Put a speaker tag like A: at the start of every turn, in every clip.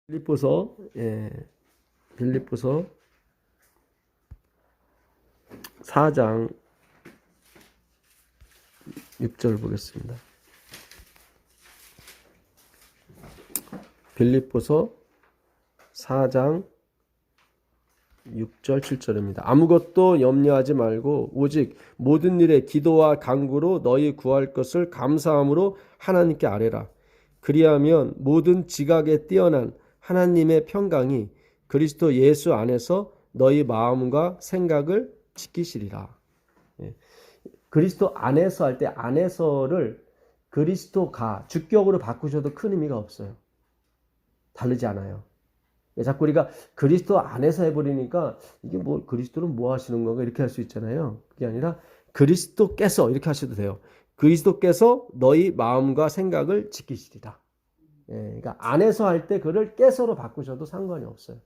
A: 빌립보서, 빌립보서 4장 6절 보겠습니다. 빌립보서 4장 6절 7절입니다. 아무것도 염려하지 말고 오직 모든 일에 기도와 간구로 너희 구할 것을 감사함으로 하나님께 아뢰라. 그리하면 모든 지각에 뛰어난 하나님의 평강이 그리스도 예수 안에서 너희 마음과 생각을 지키시리라. 그리스도 안에서 할 때 안에서를 그리스도가 주격으로 바꾸셔도 큰 의미가 없어요. 다르지 않아요. 자꾸 우리가 그리스도 안에서 해버리니까 이게 뭐 그리스도는 뭐 하시는 건가 이렇게 할 수 있잖아요. 그게 아니라 그리스도께서 이렇게 하셔도 돼요. 그리스도께서 너희 마음과 생각을 지키시리라. 그러니까 안에서 할 때 그를 깨서로 바꾸셔도 상관이 없어요.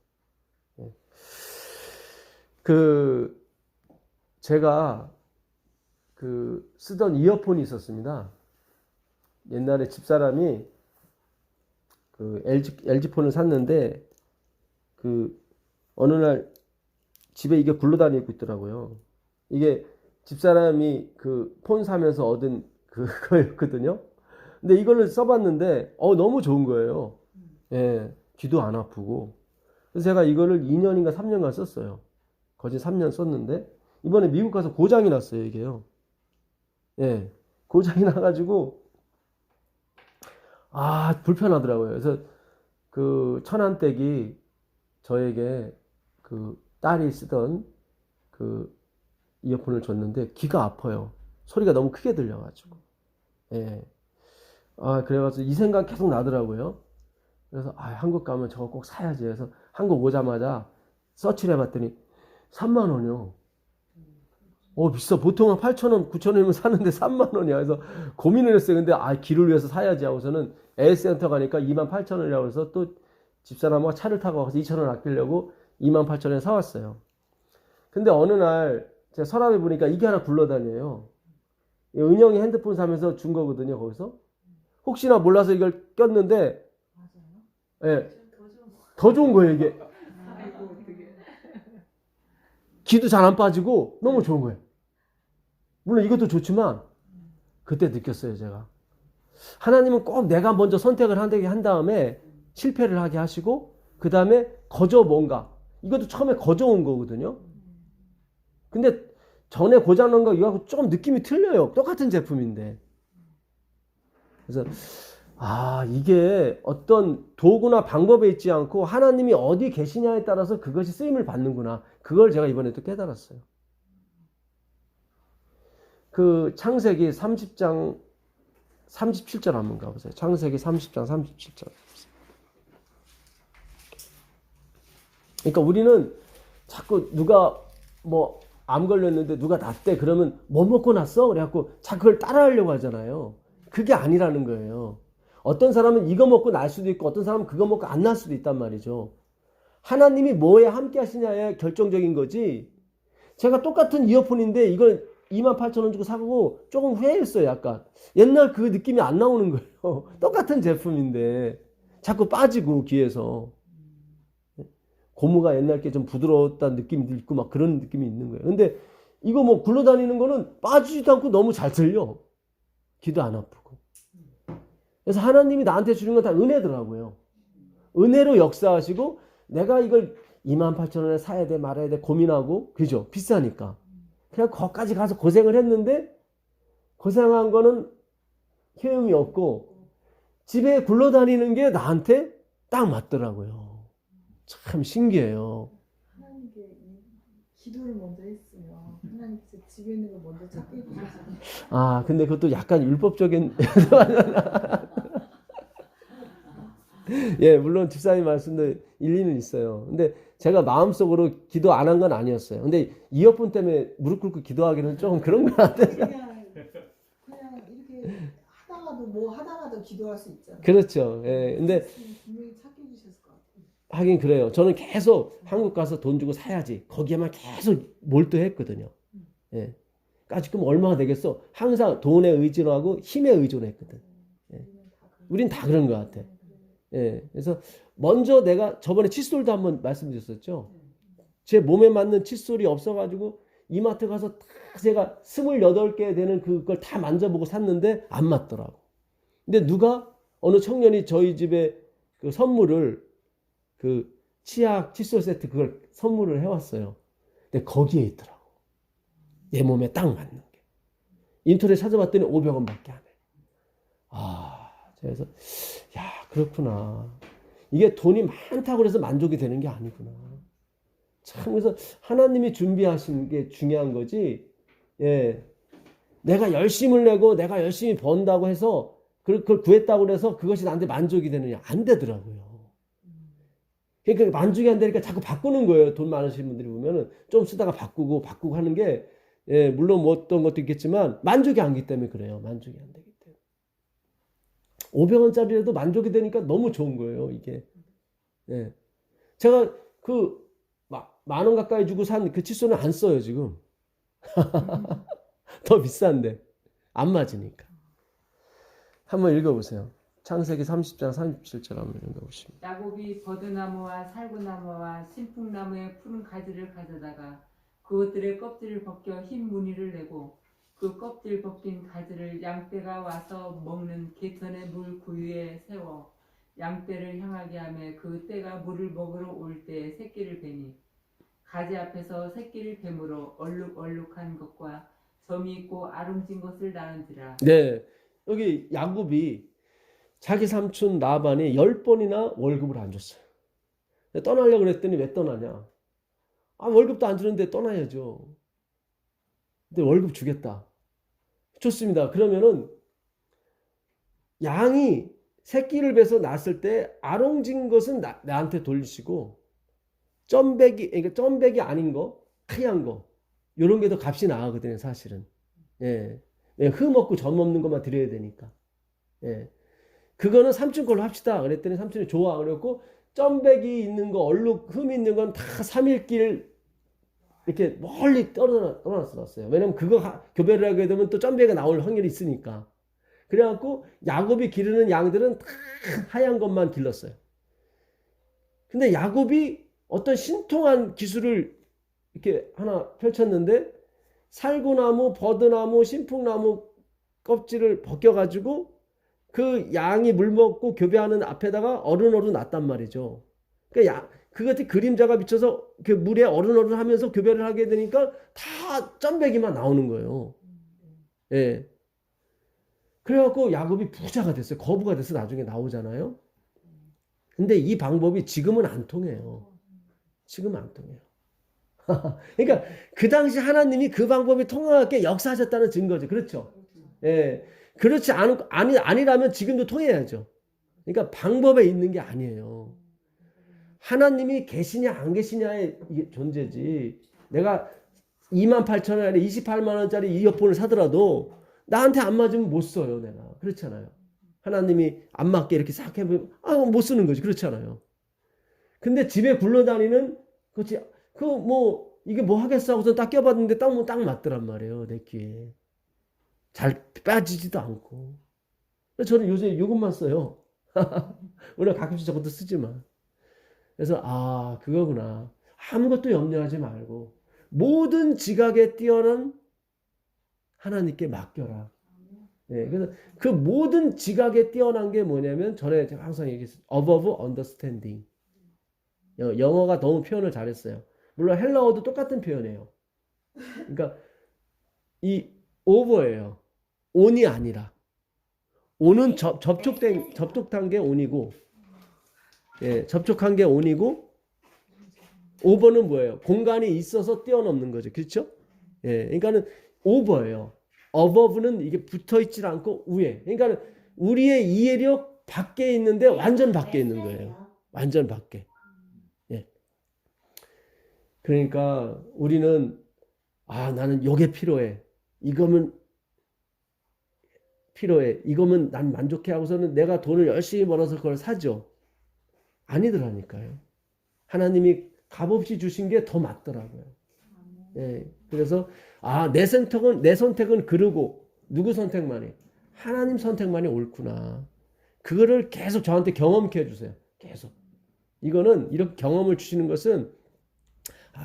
A: 제가 쓰던 이어폰이 있었습니다. 옛날에 집사람이 LG 폰을 샀는데 어느 날 집에 이게 굴러다니고 있더라고요. 이게 집사람이 폰 사면서 얻은 그거였거든요. 근데 이거를 써봤는데 너무 좋은 거예요. 귀도 안 아프고. 그래서 제가 이거를 2년인가 3년간 썼어요. 거의 3년 썼는데 이번에 미국 가서 고장이 났어요, 이게요. 고장이 나가지고 불편하더라고요. 그래서 천안댁이 저에게 딸이 쓰던 이어폰을 줬는데 귀가 아파요. 소리가 너무 크게 들려가지고. 그래가지고 이 생각 계속 나더라고요. 그래서 한국 가면 저거 꼭 사야지 해서 한국 오자마자 서치를 해봤더니 3만 원이요. 비싸. 보통 한 8,000원, 9,000원이면 사는데 3만 원이야. 그래서 고민을 했어요. 근데 길을 위해서 사야지 하고서는 에어센터 가니까 28,000원이라고 해서 또 집사람과 차를 타고 가서 2,000원 아끼려고 28,000원에 사왔어요. 근데 어느 날 제가 서랍에 보니까 이게 하나 굴러다녀요. 은영이 핸드폰 사면서 준 거거든요, 거기서. 혹시나 몰라서 이걸 꼈는데, 더 좋은 거예요, 이게. 기도 잘 안 빠지고 너무 좋은 거예요. 물론 이것도 좋지만 그때 느꼈어요, 제가. 하나님은 꼭 내가 먼저 선택을 한 다음에 실패를 하게 하시고 그 다음에 거저 뭔가 이것도 처음에 거저 온 거거든요. 근데 전에 고장난 거 이거하고 좀 느낌이 틀려요. 똑같은 제품인데. 그래서 이게 어떤 도구나 방법에 있지 않고 하나님이 어디 계시냐에 따라서 그것이 쓰임을 받는구나. 그걸 제가 이번에 또 깨달았어요. 창세기 30장 37절 한번 가보세요. 창세기 30장 37절. 그러니까 우리는 자꾸 누가 암 걸렸는데 누가 낫대 그러면 뭐 먹고 났어? 그래갖고 자꾸 그걸 따라하려고 하잖아요. 그게 아니라는 거예요. 어떤 사람은 이거 먹고 날 수도 있고 어떤 사람은 그거 먹고 안 날 수도 있단 말이죠. 하나님이 뭐에 함께 하시냐에 결정적인 거지. 제가 똑같은 이어폰인데 이걸 28,000원 주고 사고 조금 후회했어요. 약간 옛날 그 느낌이 안 나오는 거예요. 똑같은 제품인데 자꾸 빠지고 귀에서 고무가 옛날 게 좀 부드러웠다는 느낌도 있고 막 그런 느낌이 있는 거예요. 근데 이거 굴러다니는 거는 빠지지도 않고 너무 잘 들려. 귀도 안 아프고. 그래서 하나님이 나한테 주는 건 다 은혜더라고요. 은혜로 역사하시고 내가 이걸 28,000원에 사야 돼 말아야 돼 고민하고 그죠? 비싸니까. 그냥 거기까지 가서 고생을 했는데 고생한 거는 효용이 없고 집에 굴러다니는 게 나한테 딱 맞더라고요. 참 신기해요.
B: 하나님께 기도를 먼저 했으면 하나님께서 집에 있는 걸 먼저 찾게 해주셨어요.
A: 근데 그것도 약간 율법적인 물론 집사님 말씀도 일리는 있어요. 근데 제가 마음속으로 기도 안 한 건 아니었어요. 근데 이어폰 때문에 무릎 꿇고 기도하기는 좀 그런 것 같아요.
B: 그냥 이렇게 하다가도 기도할 수 있잖아요.
A: 그렇죠. 근데
B: 분명히 찾게 해주셨을 것 같아요.
A: 하긴 그래요. 저는 계속 한국 가서 돈 주고 사야지. 거기에만 계속 몰두했거든요. 그럼 얼마나 되겠어? 항상 돈에 의존하고 힘에 의존했거든. 우린 다 그런 것 같아. 예. 그래서 먼저 내가 저번에 칫솔도 한번 말씀드렸었죠. 제 몸에 맞는 칫솔이 없어가지고 이마트 가서 다 제가 28개 되는 그걸 다 만져보고 샀는데 안 맞더라고. 근데 누가 어느 청년이 저희 집에 그 선물을 그 치약 칫솔 세트 그걸 선물을 해왔어요. 근데 거기에 있더라고. 내 몸에 딱 맞는 게. 인터넷 찾아봤더니 500원밖에 안 해. 아, 그래서 야, 그렇구나. 이게 돈이 많다고 해서 만족이 되는 게 아니구나. 참, 그래서 하나님이 준비하신 게 중요한 거지. 예. 내가 열심을 내고 내가 열심히 번다고 해서 그걸 구했다고 해서 그것이 나한테 만족이 되느냐? 안 되더라고요. 그러니까 만족이 안 되니까 자꾸 바꾸는 거예요. 돈 많으신 분들이 보면은 좀 쓰다가 바꾸고 하는 게, 예, 물론 뭐 어떤 것도 있겠지만 만족이 안 되기 때문에 그래요. 만족이 안 되기 때문에. 500원짜리라도 만족이 되니까 너무 좋은 거예요, 이게. 예. 제가 그 10,000원 가까이 주고 산 그 칫솔은 안 써요, 지금. 더 비싼데. 안 맞으니까. 한번 읽어보세요. 창세기 30장 37절 한번 읽어보십니다.
C: 야곱이 버드나무와 살구나무와 신풍나무의 푸른 가지를 가져다가 그것들의 껍질을 벗겨 흰 무늬를 내고 그 껍질 벗긴 가지를 양떼가 와서 먹는 개천의 물 구유에 세워 양떼를 향하게 하며 그 떼가 물을 먹으러 올 때에 새끼를 베니 가지 앞에서 새끼를 뱀으로 얼룩얼룩한 것과 점이 있고 아름진 것을 낳은지라.
A: 네. 여기 야곱이 자기 삼촌 라반이 10번이나 월급을 안 줬어요. 떠나려고 그랬더니 왜 떠나냐? 아, 월급도 안 주는데 떠나야죠. 근데 월급 주겠다. 좋습니다. 그러면은 양이 새끼를 베서 낳았을 때 아롱진 것은 나한테 돌리시고 그러니까 점백이 아닌 거, 하얀 거, 요런 게 더 값이 나가거든요, 사실은. 예. 흠 없고 점 없는 것만 드려야 되니까. 예. 그거는 삼촌 걸로 합시다. 그랬더니 삼촌이 좋아. 그랬고, 점백이 있는 거, 얼룩, 흠 있는 건 다 3일길 이렇게 멀리 떨어놨어요. 왜냐면 그거 교배를 하게 되면 또 점백이 나올 확률이 있으니까. 그래갖고, 야곱이 기르는 양들은 다 하얀 것만 길렀어요. 근데 야곱이 어떤 신통한 기술을 이렇게 하나 펼쳤는데, 살구나무, 버드나무, 신풍나무 껍질을 벗겨가지고 그 양이 물 먹고 교배하는 앞에다가 어른어른 놨단 말이죠. 그러니까 그것이 그림자가 비쳐서 그 물에 어른어른 하면서 교배를 하게 되니까 다 점배기만 나오는 거예요. 예. 그래갖고 야곱이 부자가 됐어요. 거부가 돼서 나중에 나오잖아요. 근데 이 방법이 지금은 안 통해요. 지금은 안 통해요. 그러니까 그 당시 하나님이 그 방법이 통하게 역사하셨다는 증거죠. 그렇죠? 예. 그렇지 아니라면 지금도 통해야죠. 그러니까 방법에 있는 게 아니에요. 하나님이 계시냐 안 계시냐의 존재지. 내가 28,000원에 28만 원짜리 이어폰을 사더라도 나한테 안 맞으면 못 써요, 내가. 그렇잖아요. 하나님이 안 맞게 이렇게 싹 해보면 못 쓰는 거지. 그렇잖아요. 근데 집에 굴러다니는 그렇지. 이게 뭐 하겠어 하고서 딱 껴봤는데 딱 맞더란 말이에요, 내 귀에. 잘 빠지지도 않고. 저는 요새 이것만 써요. 물론 가끔씩 저것도 쓰지만. 그래서, 그거구나. 아무것도 염려하지 말고, 모든 지각에 뛰어난 하나님께 맡겨라. 네, 그래서 그 모든 지각에 뛰어난 게 뭐냐면, 전에 제가 항상 얘기했어요. above understanding. 영어가 너무 표현을 잘했어요. 물론 헬라어도 똑같은 표현이에요. 그러니까 이 over예요. on이 아니라. on은 접촉한 게 on이고, 예, 접촉한 게 on이고, over는 뭐예요? 공간이 있어서 뛰어넘는 거죠. 그렇죠? 예, 그러니까는 over예요. above는 이게 붙어 있질 않고 위에. 그러니까 우리의 이해력 밖에 있는데 완전 밖에 있는 거예요. 완전 밖에. 그러니까 우리는 나는 요게 필요해. 이거면 필요해. 이거면 난 만족해 하고서는 내가 돈을 열심히 벌어서 그걸 사죠. 아니더라니까요. 하나님이 값없이 주신 게 더 맞더라고요. 예. 그래서 내 선택은 그르고 누구 선택만이? 하나님 선택만이 옳구나. 그거를 계속 저한테 경험케 해주세요. 계속. 이거는 이렇게 경험을 주시는 것은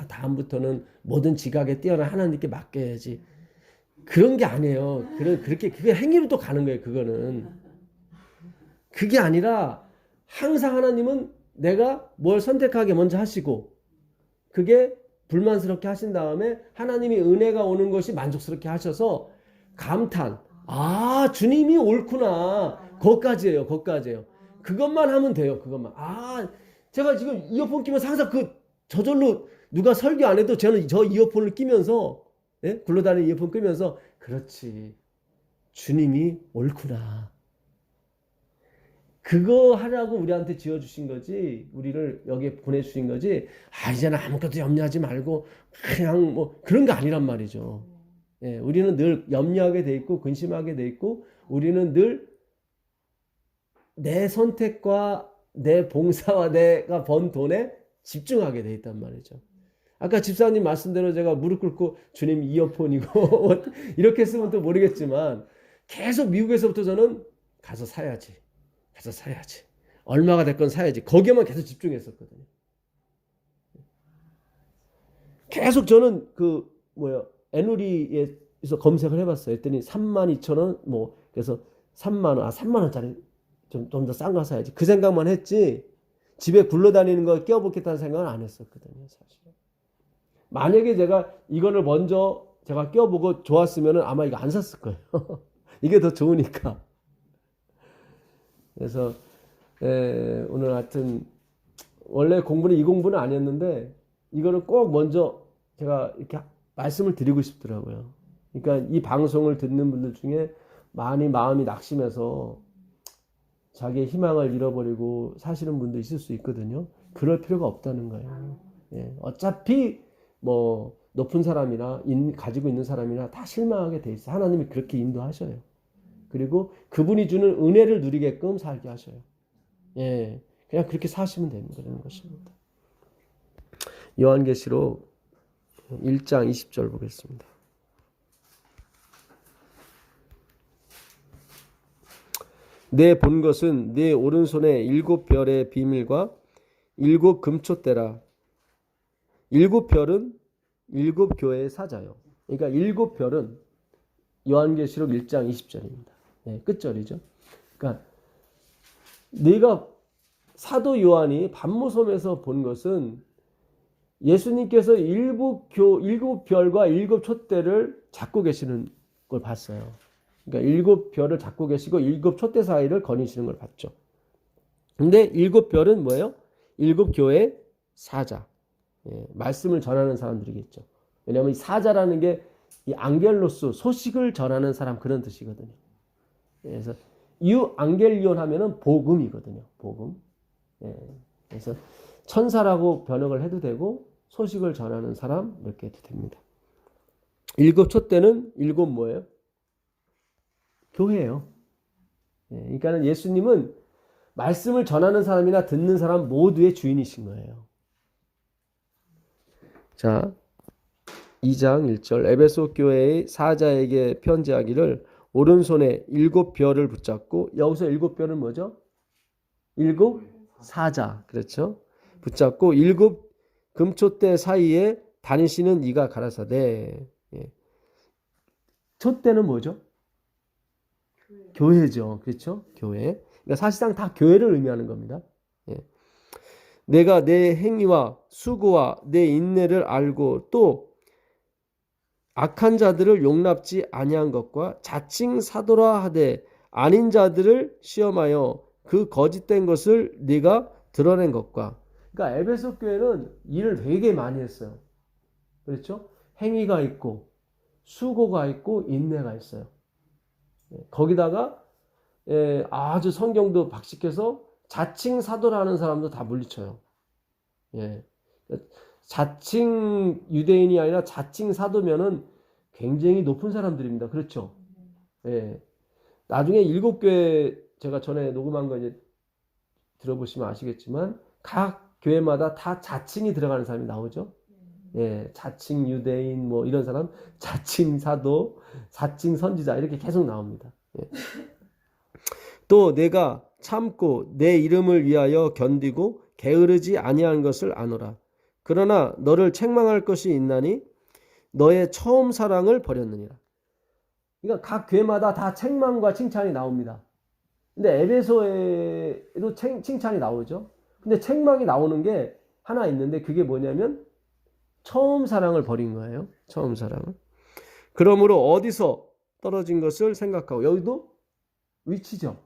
A: 다음부터는 모든 지각에 뛰어난 하나님께 맡겨야지. 그런 게 아니에요. 그게 행위로 또 가는 거예요. 그거는. 그게 아니라 항상 하나님은 내가 뭘 선택하게 먼저 하시고 그게 불만스럽게 하신 다음에 하나님이 은혜가 오는 것이 만족스럽게 하셔서 감탄. 주님이 옳구나. 거기까지예요. 거기까지예요. 그것만 하면 돼요. 그것만. 제가 지금 이어폰 끼면서 항상 저절로 누가 설교 안 해도 저는 저 이어폰을 끼면서 굴러다니는 이어폰 끼면서 그렇지. 주님이 옳구나. 그거 하라고 우리한테 지어주신 거지, 우리를 여기에 보내주신 거지, 이제는 아무것도 염려하지 말고, 그냥 그런 거 아니란 말이죠. 우리는 늘 염려하게 돼 있고, 근심하게 돼 있고, 우리는 늘 내 선택과 내 봉사와 내가 번 돈에 집중하게 돼 있단 말이죠. 아까 집사님 말씀대로 제가 무릎 꿇고 주님 이어폰이고, 이렇게 쓰면 또 모르겠지만, 계속 미국에서부터 저는 가서 사야지. 얼마가 됐건 사야지. 거기에만 계속 집중했었거든요. 계속 저는 애누리에서 검색을 해봤어요. 했더니 32,000원, 그래서 3만원짜리 좀 더 싼 거 사야지. 그 생각만 했지, 집에 굴러다니는 거 껴보겠다는 생각은 안 했었거든요, 사실. 만약에 제가 이거를 먼저 제가 껴보고 좋았으면 아마 이거 안 샀을 거예요. 이게 더 좋으니까. 그래서 오늘 하여튼 원래 공부는 이 공부는 아니었는데 이거를 꼭 먼저 제가 이렇게 말씀을 드리고 싶더라고요. 그러니까 이 방송을 듣는 분들 중에 많이 마음이 낙심해서 자기의 희망을 잃어버리고 사시는 분도 있을 수 있거든요. 그럴 필요가 없다는 거예요. 어차피 높은 사람이나 가지고 있는 사람이나 다 실망하게 돼 있어요. 하나님이 그렇게 인도하셔요. 그리고 그분이 주는 은혜를 누리게끔 살게 하셔요. 그냥 그렇게 사시면 되는 것입니다. 요한계시록 1장 20절 보겠습니다. 내 본 것은 내 오른손에 7별의 비밀과 7 금촛대라. 7별은 7 교회의 사자요. 그러니까 7별은 요한계시록 1장 20절입니다. 끝절이죠. 그러니까 내가 사도 요한이 반모섬에서 본 것은 예수님께서 7별과 7 촛대를 잡고 계시는 걸 봤어요. 그러니까 7별을 잡고 계시고 7 촛대 사이를 거니시는 걸 봤죠. 근데 7별은 뭐예요? 7 교회 사자. 말씀을 전하는 사람들이겠죠. 왜냐하면 이 사자라는 게 이 앙겔로스, 소식을 전하는 사람, 그런 뜻이거든요. 그래서 앙겔리온 하면은 복음이거든요. 복음. 그래서 천사라고 번역을 해도 되고 소식을 전하는 사람 이렇게 해도 됩니다. 7 촛대는 7 뭐예요? 교회예요. 그러니까 예수님은 말씀을 전하는 사람이나 듣는 사람 모두의 주인이신 거예요. 자, 2장 1절 에베소 교회의 사자에게 편지하기를 오른손에 7별을 붙잡고, 여기서 7별은 뭐죠? 7 사자, 그렇죠? 붙잡고 7 금촛대 사이에 다니시는 이가 가라사대. 촛대는 뭐죠? 교회죠. 그렇죠? 교회. 그러니까 사실상 다 교회를 의미하는 겁니다. 내가 내 행위와 수고와 내 인내를 알고 또 악한 자들을 용납지 아니한 것과 자칭 사도라 하되 아닌 자들을 시험하여 그 거짓된 것을 네가 드러낸 것과. 그러니까 에베소 교회는 일을 되게 많이 했어요. 그렇죠? 행위가 있고 수고가 있고 인내가 있어요. 거기다가 아주 성경도 박식해서 자칭 사도라는 사람도 다 물리쳐요. 자칭 유대인이 아니라 자칭 사도면은 굉장히 높은 사람들입니다. 그렇죠? 나중에 7교회 제가 전에 녹음한 거 이제 들어보시면 아시겠지만 각 교회마다 다 자칭이 들어가는 사람이 나오죠. 자칭 유대인 이런 사람, 자칭 사도, 자칭 선지자 이렇게 계속 나옵니다. 또 내가 참고 내 이름을 위하여 견디고 게으르지 아니한 것을 아노라. 그러나 너를 책망할 것이 있나니 너의 처음 사랑을 버렸느니라. 그러니까 각 교회마다 다 책망과 칭찬이 나옵니다. 근데 에베소에도 칭찬이 나오죠. 근데 책망이 나오는 게 하나 있는데 그게 뭐냐면 처음 사랑을 버린 거예요. 처음 사랑을. 그러므로 어디서 떨어진 것을 생각하고 여기도 위치죠.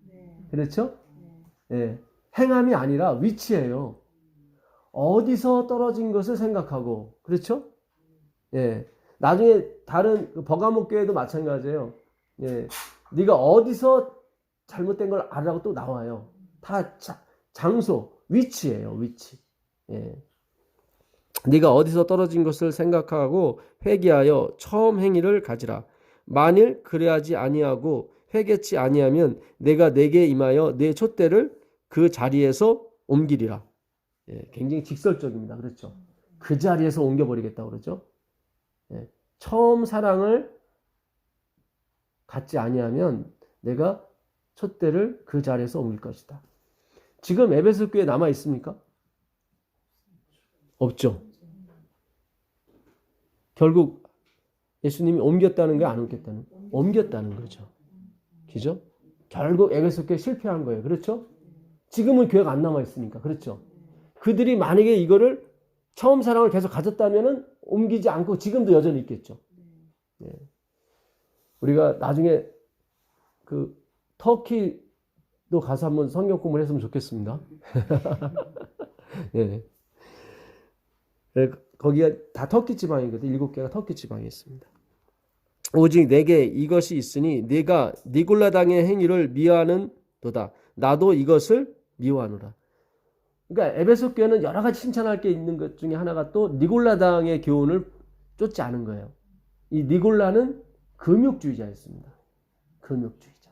B: 네.
A: 그렇죠?
B: 네.
A: 예. 행함이 아니라 위치예요. 어디서 떨어진 것을 생각하고 그렇죠? 예. 나중에 다른 버가모 교회도 마찬가지예요. 예. 네가 어디서 잘못된 걸 알라고 또 나와요. 다 장소, 위치예요. 위치. 예. 네가 어디서 떨어진 것을 생각하고 회개하여 처음 행위를 가지라. 만일 그래하지 아니하고 회개치 아니하면 내가 내게 임하여 내 촛대를 그 자리에서 옮기리라. 예, 굉장히 직설적입니다. 그렇죠? 그 자리에서 옮겨버리겠다고 그러죠. 예, 처음 사랑을 갖지 아니하면 내가 촛대를 그 자리에서 옮길 것이다. 지금 에베소 교회 남아 있습니까? 없죠. 결국 예수님이 옮겼다는 게 안 옮겼다는 옮겼다는 거죠. 그죠? 결국 에베소 교회 실패한 거예요. 그렇죠? 지금은 교회가 안 남아 있으니까. 그렇죠? 그들이 만약에 이거를 처음 사랑을 계속 가졌다면은 옮기지 않고 지금도 여전히 있겠죠. 예. 우리가 나중에 그 터키도 가서 한번 성경 공부를 했으면 좋겠습니다. 예. 거기가 다 터키 지방이거든요. 7개가 터키 지방에 있습니다. 오직 내게 이것이 있으니 네가 니골라당의 행위를 미워하는도다. 나도 이것을 미워하노라. 그러니까 에베소 교회는 여러 가지 칭찬할 게 있는 것 중에 하나가 또 니골라당의 교훈을 쫓지 않은 거예요. 이 니골라는 금욕주의자였습니다. 금욕주의자.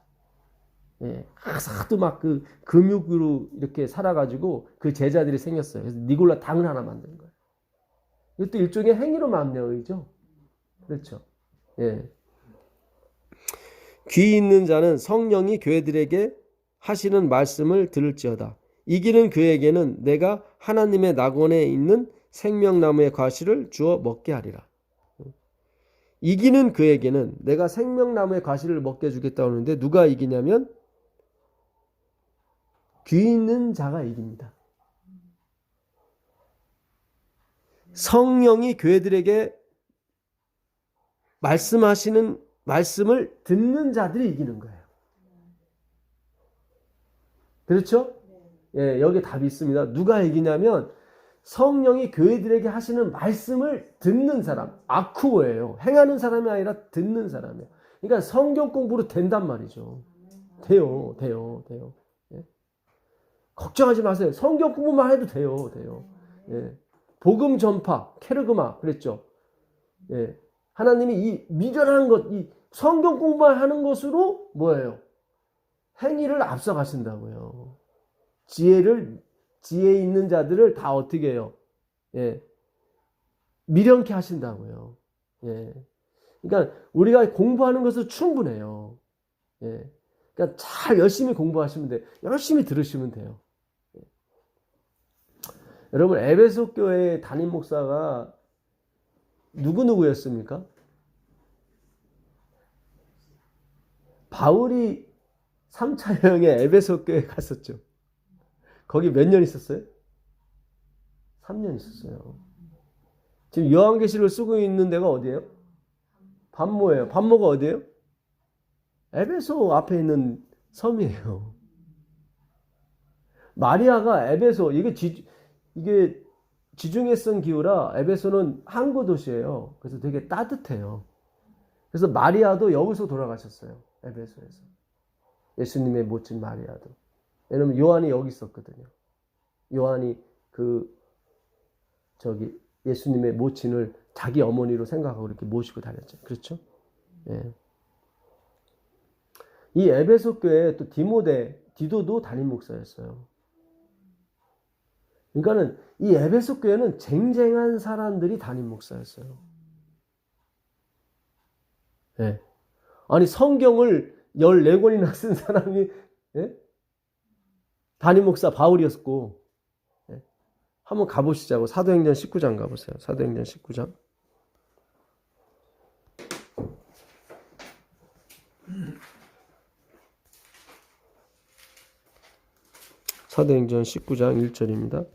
A: 예, 하도 막 그 금욕으로 이렇게 살아가지고 그 제자들이 생겼어요. 그래서 니골라 당을 하나 만든 거예요. 이것도 일종의 행위로 마음내어이죠. 그렇죠. 예. 귀 있는 자는 성령이 교회들에게 하시는 말씀을 들을지어다. 이기는 그에게는 내가 하나님의 낙원에 있는 생명나무의 과실을 주어 먹게 하리라. 이기는 그에게는 내가 생명나무의 과실을 먹게 해주겠다고 하는데 누가 이기냐면 귀 있는 자가 이깁니다. 성령이 교회들에게 말씀하시는 말씀을 듣는 자들이 이기는 거예요. 그렇죠? 예, 여기 답이 있습니다. 누가 이기냐면 성령이 교회들에게 하시는 말씀을 듣는 사람, 아쿠오예요. 행하는 사람이 아니라 듣는 사람이에요. 그러니까 성경 공부로 된단 말이죠. 돼요. 예. 걱정하지 마세요. 성경 공부만 해도 돼요. 예. 복음 전파, 케르그마 그랬죠. 예. 하나님이 이 미련한 것, 이 성경 공부만 하는 것으로 뭐예요? 행위를 앞서가신다고요. 지혜 있는 자들을 다 어떻게 해요? 예. 미련케 하신다고요. 예. 그러니까 우리가 공부하는 것은 충분해요. 예. 그러니까 잘 열심히 공부하시면 돼요. 열심히 들으시면 돼요. 예. 여러분, 에베소 교회 담임 목사가 누구였습니까? 바울이 3차 여행에 에베소 교회에 갔었죠. 거기 몇 년 있었어요? 3년 있었어요. 지금 요한계시록을 쓰고 있는 데가 어디예요? 반모예요. 반모가 어디예요? 에베소 앞에 있는 섬이에요. 마리아가 에베소, 이게 지중해성 기후라 에베소는 항구 도시예요. 그래서 되게 따뜻해요. 그래서 마리아도 여기서 돌아가셨어요. 에베소에서. 예수님의 모친 마리아도. 왜냐면 요한이 여기 있었거든요. 요한이 예수님의 모친을 자기 어머니로 생각하고 이렇게 모시고 다녔죠. 그렇죠? 예. 이 에베소 교회에 또 디도도 담임 목사였어요. 그러니까는 이 에베소 교회는 쟁쟁한 사람들이 담임 목사였어요. 예. 아니 성경을 14권이나 쓴 사람이 예? 담임 목사 바울이었고. 예. 한번 가보시자고. 사도행전 19장 가보세요. 사도행전 19장. 사도행전 19장 1절입니다.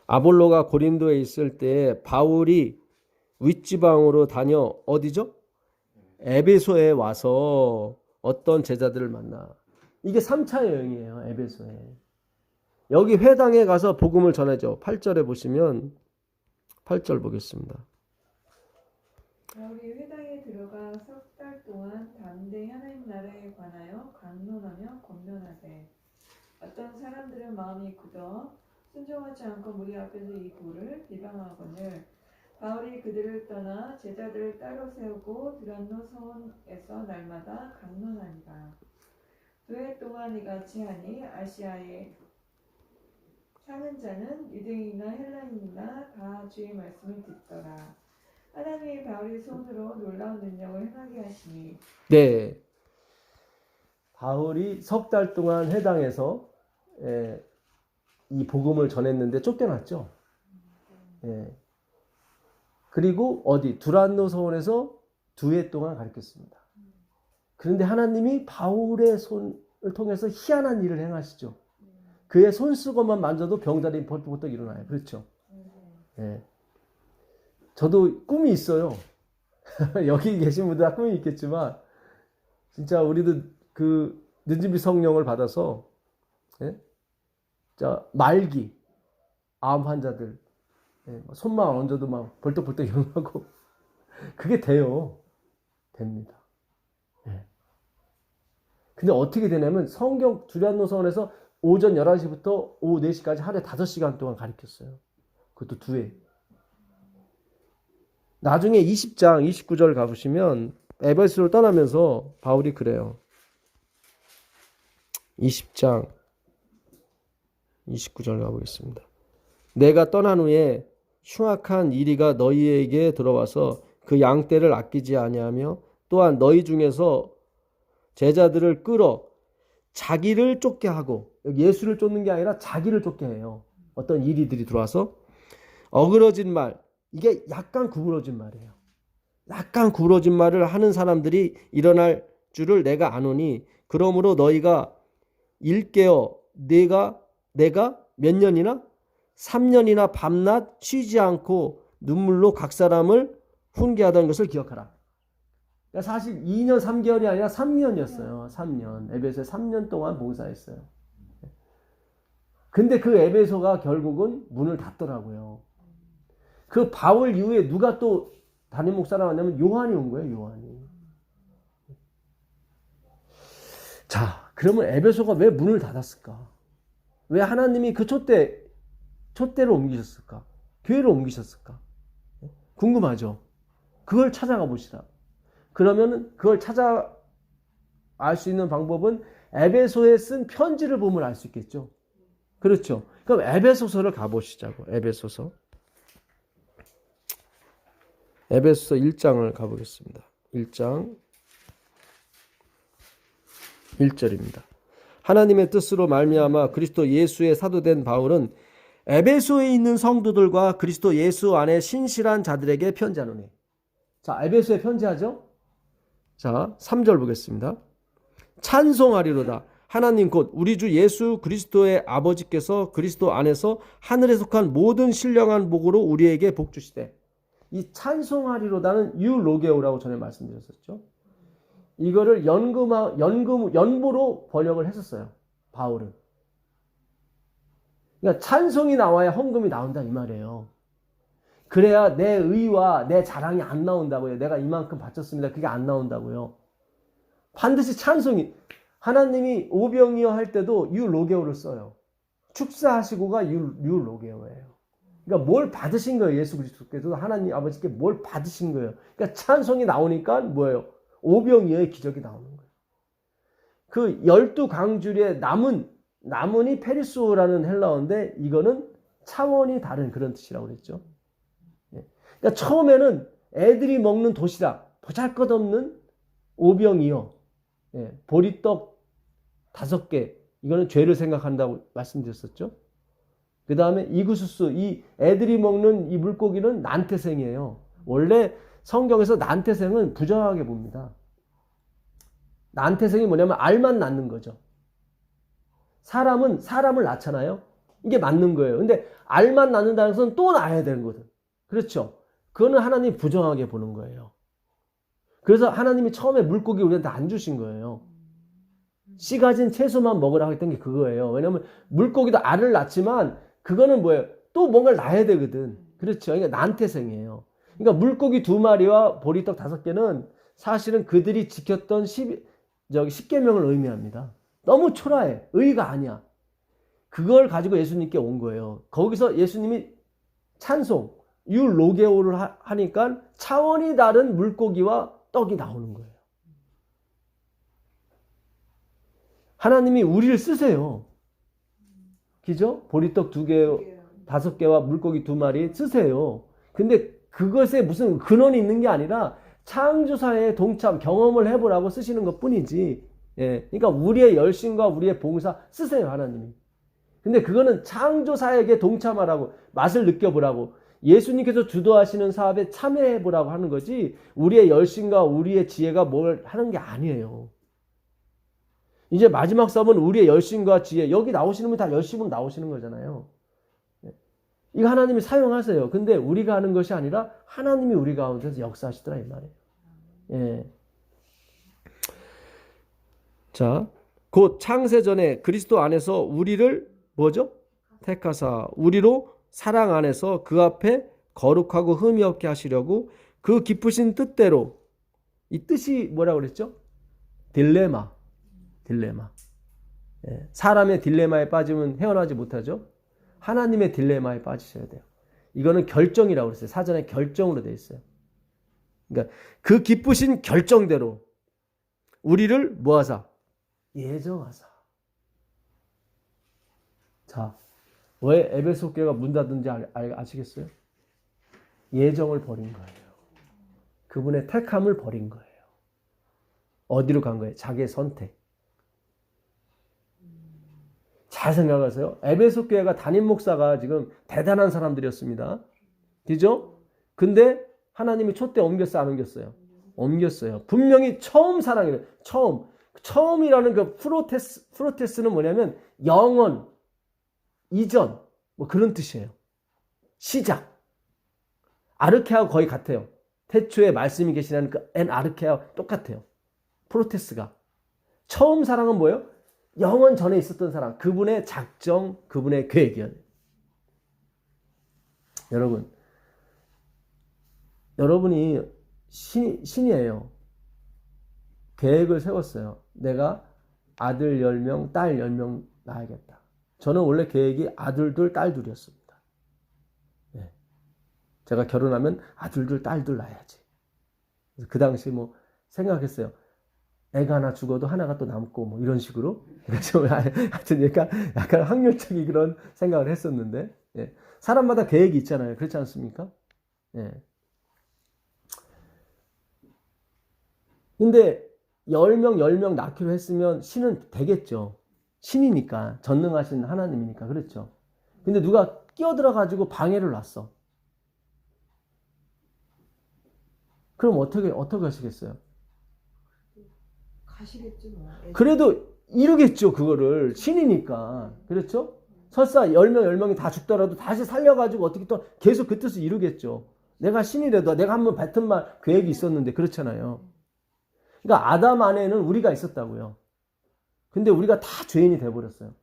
A: 아볼로가 고린도에 있을 때 바울이 윗지방으로 다녀 어디죠? 에베소에 와서 어떤 제자들을 만나. 이게 3차 여행이에요. 에베소에. 여기 회당에 가서 복음을 전하죠. 8절에 보시면 8절 보겠습니다.
B: 바울이 회당에 들어가 석 달 동안 담대 하나님 나라에 관하여 강론하며 권면하되 어떤 사람들은 마음이 굳어 순종하지 않고 무리 앞에서 이 도를 비방하거늘 바울이 그들을 떠나 제자들을 따로 세우고 드란노 서원에서 날마다 강론하니라. 2해 동안 이같이 하니 아시아에 사는 자는 유대인이나 헬라인이나 다 주의 말씀을 듣더라. 하나님이 바울의 손으로 놀라운 능력을 행하게 하시니.
A: 네. 바울이 석 달 동안 회당에서 이 복음을 전했는데 쫓겨났죠. 예. 그리고 어디 두란노 서원에서 2해 동안 가르쳤습니다. 그런데 하나님이 바울의 손을 통해서 희한한 일을 행하시죠. 그의 손수건만 만져도 병자리 벌떡벌떡 일어나요. 그렇죠. 예. 저도 꿈이 있어요. 여기 계신 분들 다 꿈이 있겠지만 진짜 우리도 그 늦은비 성령을 받아서 예? 자, 말기 암 환자들 예, 손만 얹어도 막 벌떡벌떡 일어나고 그게 돼요. 됩니다. 예. 근데 어떻게 되냐면 성경 두란노서원에서 오전 11시부터 오후 4시까지 하루에 5시간 동안 가르쳤어요. 그것도 2회. 나중에 20장 29절 가보시면 에베소를 떠나면서 바울이 그래요. 20장 29절 가보겠습니다. 내가 떠난 후에 흉악한 이리가 너희에게 들어와서 그 양떼를 아끼지 아니하며 또한 너희 중에서 제자들을 끌어 자기를 쫓게 하고, 여기 예수를 쫓는 게 아니라 자기를 쫓게 해요. 어떤 이리들이 들어와서 어그러진 말, 이게 약간 구부러진 말이에요. 약간 구부러진 말을 하는 사람들이 일어날 줄을 내가 아노니 그러므로 너희가 일깨어 내가 몇 년이나 3년이나 밤낮 쉬지 않고 눈물로 각 사람을 훈계하던 것을 기억하라. 그러니까 사실 2년 3개월이 아니라 3년이었어요. 3년. 에베소에 3년 동안 봉사했어요. 근데 그 에베소가 결국은 문을 닫더라고요. 그 바울 이후에 누가 또 담임 목사를 왔냐면 요한이 온 거예요. 요한이. 자, 그러면 에베소가 왜 문을 닫았을까? 왜 하나님이 그 촛대를 옮기셨을까? 교회를 옮기셨을까? 궁금하죠? 그걸 찾아가 보시라. 그러면은 그걸 찾아 알 수 있는 방법은 에베소에 쓴 편지를 보면 알 수 있겠죠. 그렇죠. 그럼 에베소서를 가보시자고. 에베소서 1장을 가보겠습니다. 1장 1절입니다. 하나님의 뜻으로 말미암아 그리스도 예수의 사도된 바울은 에베소에 있는 성도들과 그리스도 예수 안에 신실한 자들에게 편지하노니. 자, 에베소에 편지하죠? 자, 3절 보겠습니다. 찬송하리로다. 하나님 곧 우리 주 예수 그리스도의 아버지께서 그리스도 안에서 하늘에 속한 모든 신령한 복으로 우리에게 복 주시되. 이 찬송하리로다는 유로게오라고 전에 말씀드렸었죠. 이거를 연보로 번역을 했었어요. 바울은. 그러니까 찬송이 나와야 헌금이 나온다 이 말이에요. 그래야 내 의와 내 자랑이 안 나온다고요. 내가 이만큼 바쳤습니다. 그게 안 나온다고요. 반드시 찬송이. 하나님이 오병이어 할 때도 유로게오를 써요. 축사하시고가 유로게오예요. 그러니까 뭘 받으신 거예요. 예수 그리스도께서 하나님 아버지께 뭘 받으신 거예요. 그러니까 찬송이 나오니까 뭐예요? 오병이어의 기적이 나오는 거예요. 그 12강줄의 남은이 페리수오라는 헬라어인데 이거는 차원이 다른 그런 뜻이라고 그랬죠. 그러니까 처음에는 애들이 먹는 도시락, 보잘것없는 오병이어, 보리떡 5개, 이거는 죄를 생각한다고 말씀드렸었죠. 그 다음에 이구수수, 이 애들이 먹는 이 물고기는 난태생이에요. 원래 성경에서 난태생은 부정하게 봅니다. 난태생이 뭐냐면 알만 낳는 거죠. 사람은 사람을 낳잖아요. 이게 맞는 거예요. 근데 알만 낳는다는 것은 또 낳아야 되는 거든. 그렇죠. 그거는 하나님이 부정하게 보는 거예요. 그래서 하나님이 처음에 물고기 우리한테 안 주신 거예요. 씨 가진 채소만 먹으라고 했던 게 그거예요. 왜냐면 물고기도 알을 낳지만 그거는 뭐예요? 또 뭔가를 낳아야 되거든. 그렇죠. 그러니까 난태생이에요. 그러니까 물고기 2마리와 보리떡 5개는 사실은 그들이 지켰던 10계명을 의미합니다. 너무 초라해. 의가 아니야. 그걸 가지고 예수님께 온 거예요. 거기서 예수님이 찬송, 율로게오를 하니까 차원이 다른 물고기와 떡이 나오는 거예요. 하나님이 우리를 쓰세요. 그죠? 보리떡 2개, 5개와 물고기 2마리 쓰세요. 근데 그것에 무슨 근원이 있는 게 아니라 창조사의 동참, 경험을 해보라고 쓰시는 것 뿐이지. 예. 그러니까 우리의 열심과 우리의 봉사 쓰세요, 하나님이. 근데 그거는 창조사에게 동참하라고, 맛을 느껴보라고, 예수님께서 주도하시는 사업에 참여해보라고 하는 거지, 우리의 열심과 우리의 지혜가 뭘 하는 게 아니에요. 이제 마지막 사업은 우리의 열심과 지혜, 여기 나오시는 분이 다 열심으로 나오시는 거잖아요. 이거 하나님이 사용하세요. 근데 우리가 하는 것이 아니라 하나님이 우리 가운데서 역사하시더라 이 말이에요. 예. 자, 곧 창세전에 그리스도 안에서 우리를 뭐죠? 택하사 우리로 사랑 안에서 그 앞에 거룩하고 흠이 없게 하시려고 그 기쁘신 뜻대로, 이 뜻이 뭐라고 그랬죠? 딜레마. 예. 사람의 딜레마에 빠지면 헤어나지 못하죠. 하나님의 딜레마에 빠지셔야 돼요. 이거는 결정이라고 그랬어요. 사전에 결정으로 되어 있어요. 그러니까 그 기쁘신 결정대로 우리를 뭐하사? 예정하사. 자, 왜 에베소 교회가 문 닫은지 아시겠어요? 예정을 버린 거예요. 그분의 택함을 버린 거예요. 어디로 간 거예요? 자기의 선택. 잘 생각하세요. 에베소 교회가 담임 목사가 지금 대단한 사람들이었습니다. 그죠? 근데 하나님이 촛대 옮겼어요, 안 옮겼어요? 옮겼어요. 분명히 처음 사랑이래요. 처음이라는 그 프로테스는 뭐냐면 영원, 이전, 뭐 그런 뜻이에요. 시작. 아르케하고 거의 같아요. 태초에 말씀이 계시라는 그 아르케하고 똑같아요. 프로테스가. 처음 사랑은 뭐예요? 영원 전에 있었던 사랑, 그분의 작정, 그분의 계획이에요. 여러분이 신이에요. 계획을 세웠어요. 내가 아들 10명, 딸 10명 낳아야겠다. 저는 원래 계획이 아들 둘, 딸 둘이었습니다. 네. 제가 결혼하면 아들 둘, 딸 둘 낳아야지. 그 당시 뭐 생각했어요. 애가 하나 죽어도 하나가 또 남고 뭐 이런 식으로. 그래서 하여튼 약간 확률적인 그런 생각을 했었는데, 예. 사람마다 계획이 있잖아요. 그렇지 않습니까? 예. 근데 10명 낳기로 했으면 신은 되겠죠. 신이니까, 전능하신 하나님이니까. 그렇죠. 근데 누가 끼어들어가지고 방해를 놨어. 그럼 어떻게 하시겠어요?
B: 가시겠지 뭐.
A: 그래도 이루겠죠, 그거를. 신이니까. 그렇죠? 설사 10명이 다 죽더라도 다시 살려가지고 어떻게 또 계속 그 뜻을 이루겠죠. 내가 신이라도 내가 한번 뱉은 말, 계획이 있었는데, 그렇잖아요. 그러니까 아담 안에는 우리가 있었다고요. 근데 우리가 다 죄인이 돼버렸어요.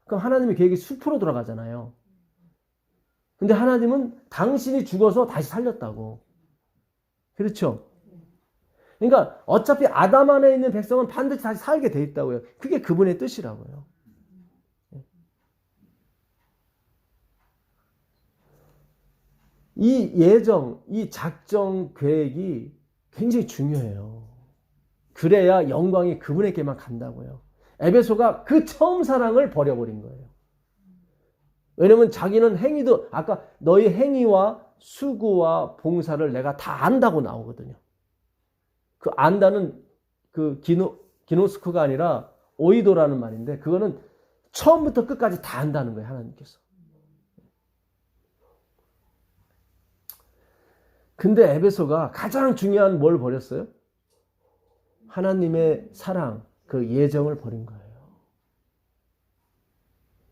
A: 그럼 하나님의 계획이 숲으로 돌아가잖아요. 근데 하나님은 당신이 죽어서 다시 살렸다고. 그렇죠? 그러니까 어차피 아담 안에 있는 백성은 반드시 다시 살게 돼 있다고요. 그게 그분의 뜻이라고요. 이 예정, 이 작정 계획이 굉장히 중요해요. 그래야 영광이 그분에게만 간다고요. 에베소가 그 처음 사랑을 버려버린 거예요. 왜냐면 자기는 행위도, 아까 너희 행위와 수고와 봉사를 내가 다 안다고 나오거든요. 그 안다는 그 기노스크가 아니라 오이도라는 말인데, 그거는 처음부터 끝까지 다 한다는 거예요, 하나님께서. 근데 에베소가 가장 중요한 뭘 버렸어요? 하나님의 사랑, 그 예정을 버린 거예요.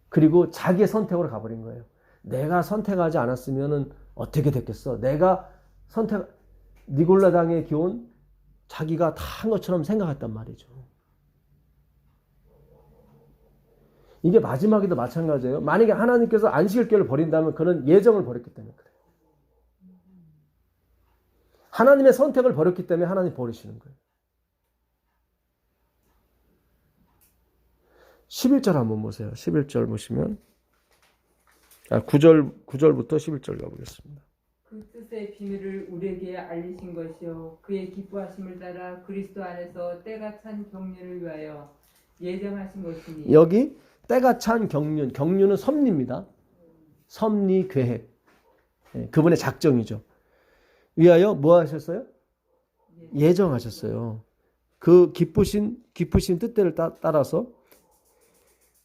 A: 그리고 자기의 선택으로 가버린 거예요. 내가 선택하지 않았으면 어떻게 됐겠어? 내가 니골라당의 기온 자기가 다 한 것처럼 생각했단 말이죠. 이게 마지막에도 마찬가지예요. 만약에 하나님께서 안식일교를 버린다면 그는 예정을 버렸기 때문에 그래요. 하나님의 선택을 버렸기 때문에 하나님 버리시는 거예요. 11절 한번 보세요. 11절 보시면 9절부터 11절 가보겠습니다.
C: 그 뜻의 비밀을 우리에게 알리신 것이요 그의 기뻐하심을 따라 그리스도 안에서 때가 찬 경륜을 위하여 예정하신 것이니.
A: 여기 때가 찬 경륜은 섭리입니다. 섭리 계획. 그분의 작정이죠. 위하여 뭐 하셨어요? 예정하셨어요. 그 기쁘신 뜻대로 따라서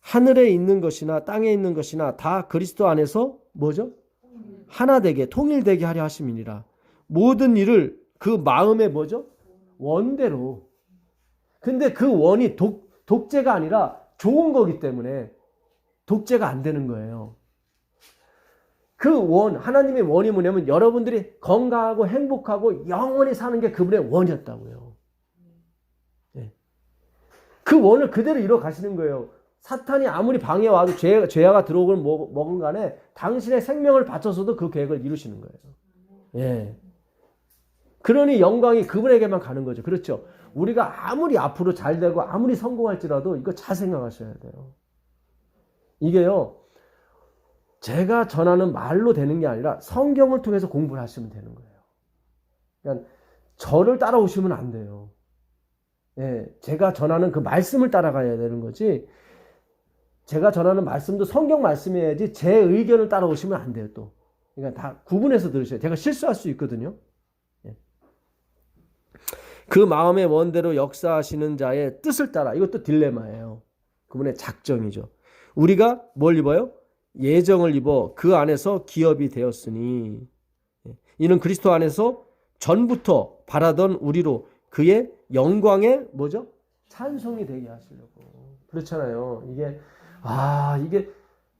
A: 하늘에 있는 것이나 땅에 있는 것이나 다 그리스도 안에서 뭐죠? 하나 되게 통일되게 하려 하심이니라. 모든 일을 그 마음의 뭐죠? 원대로. 근데 그 원이 독재가 아니라 좋은 거기 때문에 독재가 안 되는 거예요. 그 원, 하나님의 원이 뭐냐면 여러분들이 건강하고 행복하고 영원히 사는 게 그분의 원이었다고요. 네. 그 원을 그대로 이뤄 가시는 거예요. 사탄이 아무리 방해 와도 죄가 들어오건 먹은 간에 당신의 생명을 바쳐서도 그 계획을 이루시는 거예요. 예. 그러니 영광이 그분에게만 가는 거죠. 그렇죠. 우리가 아무리 앞으로 잘 되고 아무리 성공할지라도 이거 잘 생각하셔야 돼요. 이게요. 제가 전하는 말로 되는 게 아니라 성경을 통해서 공부를 하시면 되는 거예요. 그러니까 저를 따라오시면 안 돼요. 예. 제가 전하는 그 말씀을 따라가야 되는 거지. 제가 전하는 말씀도 성경 말씀이어야지 제 의견을 따라오시면 안 돼요, 또. 그러니까 다 구분해서 들으셔야 돼요. 제가 실수할 수 있거든요. 예. 그 마음의 원대로 역사하시는 자의 뜻을 따라. 이것도 딜레마예요. 그분의 작정이죠. 우리가 뭘 입어요? 예정을 입어 그 안에서 기업이 되었으니. 예. 이는 그리스도 안에서 전부터 바라던 우리로 그의 영광의 뭐죠? 찬송이 되게 하시려고. 그렇잖아요. 이게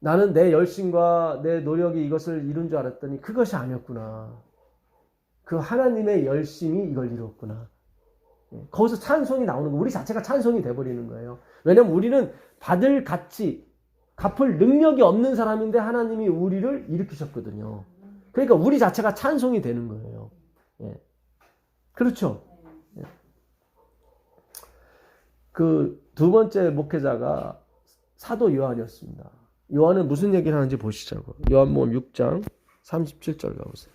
A: 나는 내 열심과 내 노력이 이것을 이룬 줄 알았더니 그것이 아니었구나. 그 하나님의 열심이 이걸 이뤘구나. 거기서 찬송이 나오는 거. 우리 자체가 찬송이 돼버리는 거예요. 왜냐면 우리는 받을 가치, 갚을 능력이 없는 사람인데 하나님이 우리를 일으키셨거든요. 그러니까 우리 자체가 찬송이 되는 거예요. 예. 그렇죠. 예. 그 두 번째 목회자가 사도 요한이었습니다. 요한은 무슨 얘기를 하는지 보시자고. 요한복음 6장 37절 가보세요.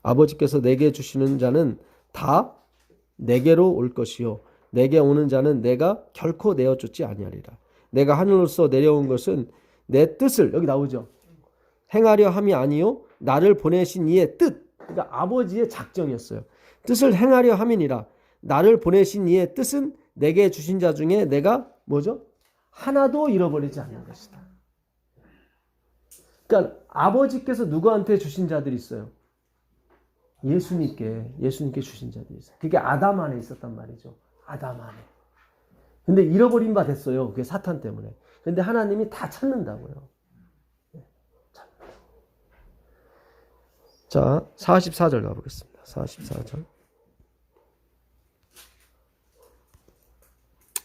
A: 아버지께서 내게 주시는 자는 다 내게로 올 것이요 내게 오는 자는 내가 결코 내어쫓지 아니하리라. 내가 하늘로서 내려온 것은 내 뜻을, 여기 나오죠. 행하려 함이 아니요 나를 보내신 이의 뜻. 그러니까 아버지의 작정이었어요. 뜻을 행하려 함이니라. 나를 보내신 이의 뜻은 내게 주신 자 중에 내가 뭐죠? 하나도 잃어버리지 않는 것이다. 그러니까 아버지께서 누구한테 주신 자들이 있어요? 예수님께 주신 자들이 있어요. 그게 아담 안에 있었단 말이죠. 아담 안에. 근데 잃어버린 바 됐어요. 그게 사탄 때문에. 근데 하나님이 다 찾는다고요. 자, 44절 가보겠습니다. 44절.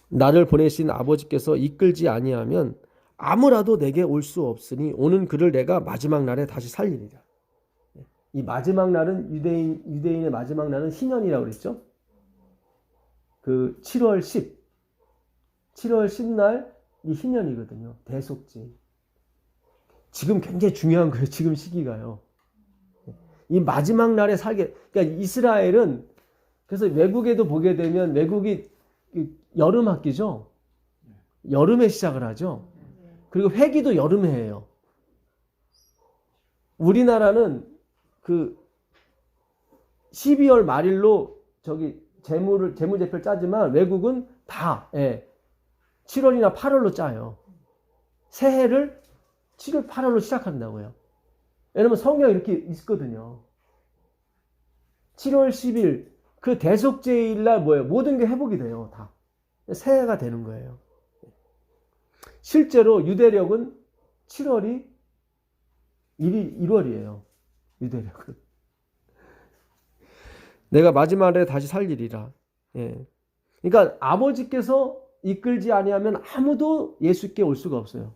A: 나를 보내신 아버지께서 이끌지 아니하면 아무라도 내게 올 수 없으니 오는 그를 내가 마지막 날에 다시 살리리라. 이 마지막 날은 유대인의 마지막 날은 희년이라고 그랬죠. 그 7월 10날 이 희년이거든요. 대속지. 지금 굉장히 중요한 거예요. 지금 시기가요. 이 마지막 날에 살게. 그러니까 이스라엘은 그래서 외국에도 보게 되면 외국이 여름 학기죠. 여름에 시작을 하죠. 그리고 회기도 여름에 해요. 우리나라는 그 12월 말일로 저기 재무제표를 짜지만 외국은 다 7월이나 8월로 짜요. 새해를 7월, 8월로 시작한다고요. 왜냐면 성경에 이렇게 있거든요. 7월 10일 그 대속죄일 날 뭐예요? 모든 게 회복이 돼요. 다. 새해가 되는 거예요. 실제로 유대력은 7월이 1월이에요. 유대력은. 내가 마지막에 다시 살리리라. 예. 그러니까 아버지께서 이끌지 아니하면 아무도 예수께 올 수가 없어요.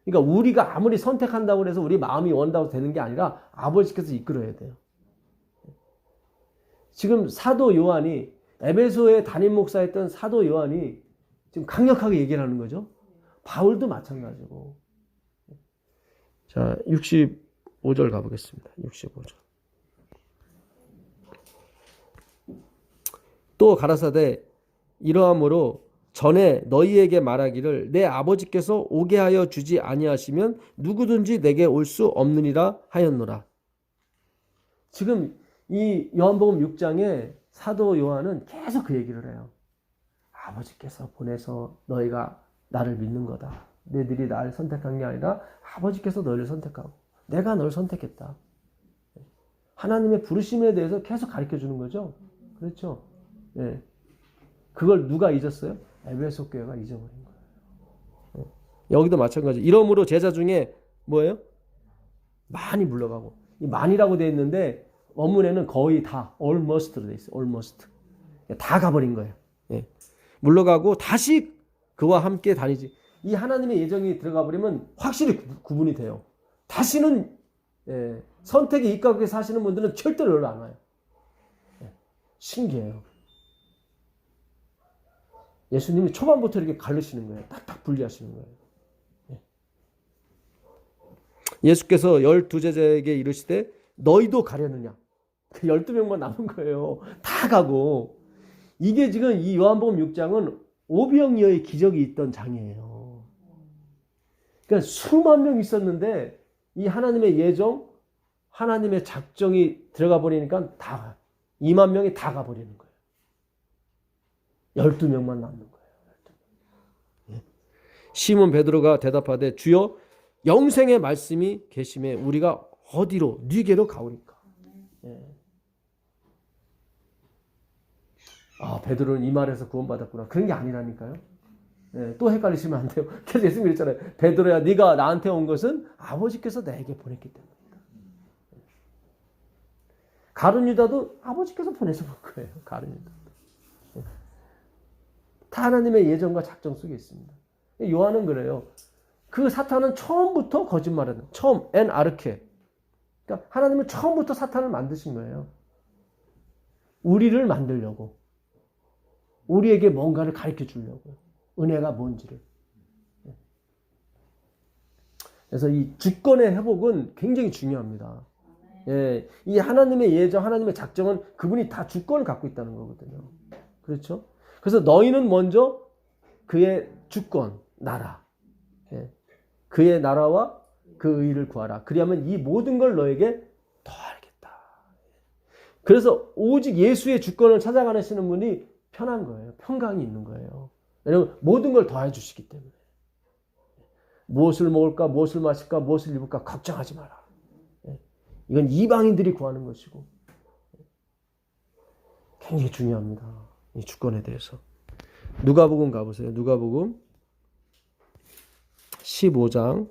A: 그러니까 우리가 아무리 선택한다고 해서 우리 마음이 원한다고 되는 게 아니라 아버지께서 이끌어야 돼요. 지금 사도 요한이 에베소의 담임 목사였던 사도 요한이 지금 강력하게 얘기를 하는 거죠. 바울도 마찬가지고. 자, 65절 가보겠습니다. 65절. 또 가라사대 이러함으로 전에 너희에게 말하기를 내 아버지께서 오게 하여 주지 아니하시면 누구든지 내게 올 수 없느니라 하였노라. 지금 이 요한복음 6장에 사도 요한은 계속 그 얘기를 해요. 아버지께서 보내서 너희가 나를 믿는 거다. 너희들이 나를 선택한 게 아니라 아버지께서 너희를 선택하고 내가 너를 선택했다. 하나님의 부르심에 대해서 계속 가르쳐 주는 거죠. 그렇죠? 예. 그걸 누가 잊었어요? 에베소 교회가 잊어버린 거예요. 여기도 마찬가지. 이러므로 제자 중에 뭐예요? 많이 물러가고. 이 많이라고 되어 있는데 원문에는 거의 다 almost로 되어 있어요. almost. 다 가버린 거예요. 예. 물러가고 다시 그와 함께 다니지. 이 하나님의 예정이 들어가 버리면 확실히 구분이 돼요. 다시는 선택에 입각하게 사시는 분들은 절대로 여기로 안 와요. 신기해요. 예수님이 초반부터 이렇게 가르치는 거예요. 딱딱 분리하시는 거예요. 예수께서 12제자에게 이르시되 너희도 가려느냐. 12명만 남은 거예요. 다 가고. 이게 지금 이 요한복음 6장은 오병이어의 기적이 있던 장이에요. 그러니까 수만 명 있었는데 이 하나님의 예정, 하나님의 작정이 들어가 버리니까 다 2만 명이 다 가버리는 거예요. 12명만 남는 거예요. 12명. 시몬 베드로가 대답하되 주여 영생의 말씀이 계심에 우리가 어디로 네게로 가오리까. 아, 베드로는 이 말에서 구원받았구나. 그런 게 아니라니까요. 또 헷갈리시면 안 돼요. 그래서 예수님이 그랬잖아요. 베드로야, 네가 나한테 온 것은 아버지께서 나에게 보냈기 때문이다. 가룟 유다도 아버지께서 보내서 본 거예요. 가룟 유다. 다 하나님의 예정과 작정 속에 있습니다. 요한은 그래요. 그 사탄은 처음부터 거짓말하는, 처음, 엔 아르케. 그러니까 하나님은 처음부터 사탄을 만드신 거예요. 우리를 만들려고. 우리에게 뭔가를 가르쳐 주려고. 은혜가 뭔지를. 그래서 이 주권의 회복은 굉장히 중요합니다. 예, 이 하나님의 예정, 하나님의 작정은 그분이 다 주권을 갖고 있다는 거거든요. 그렇죠? 그래서 너희는 먼저 그의 주권, 나라. 예, 그의 나라와 그 의를 구하라. 그리하면 이 모든 걸 너에게 더하겠다. 그래서 오직 예수의 주권을 찾아가시는 분이 편한 거예요. 평강이 있는 거예요. 왜냐하면 모든 걸 더해 주시기 때문에. 무엇을 먹을까, 무엇을 마실까, 무엇을 입을까 걱정하지 마라. 이건 이방인들이 구하는 것이고 굉장히 중요합니다. 이 주권에 대해서. 누가복음 가보세요. 누가복음 15장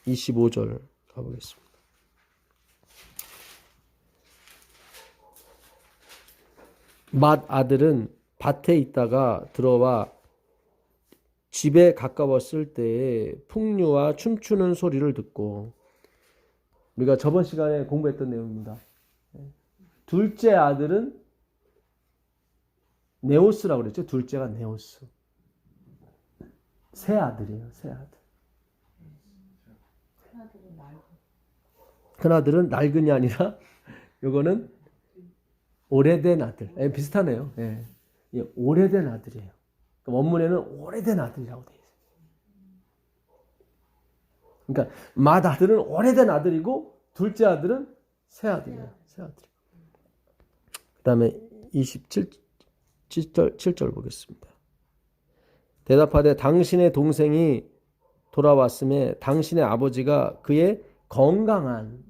A: 25절 가보겠습니다. 맏 아들은 밭에 있다가 들어와 집에 가까웠을 때에 풍류와 춤추는 소리를 듣고, 우리가 저번 시간에 공부했던 내용입니다. 둘째 아들은 네오스라고 그랬죠. 둘째가 네오스. 새 아들이에요. 새 아들. 큰 아들은 낡은이 아니라 요거는 오래된 아들. 비슷하네요. 예. 오래된 아들이에요. 원문에는 오래된 아들이라고 되어 있어요. 그러니까 맏아들은 오래된 아들이고 둘째 아들은 새 아들이에요. 새 아들. 그 다음에 7절 보겠습니다. 대답하되 당신의 동생이 돌아왔음에 당신의 아버지가 그의 건강한,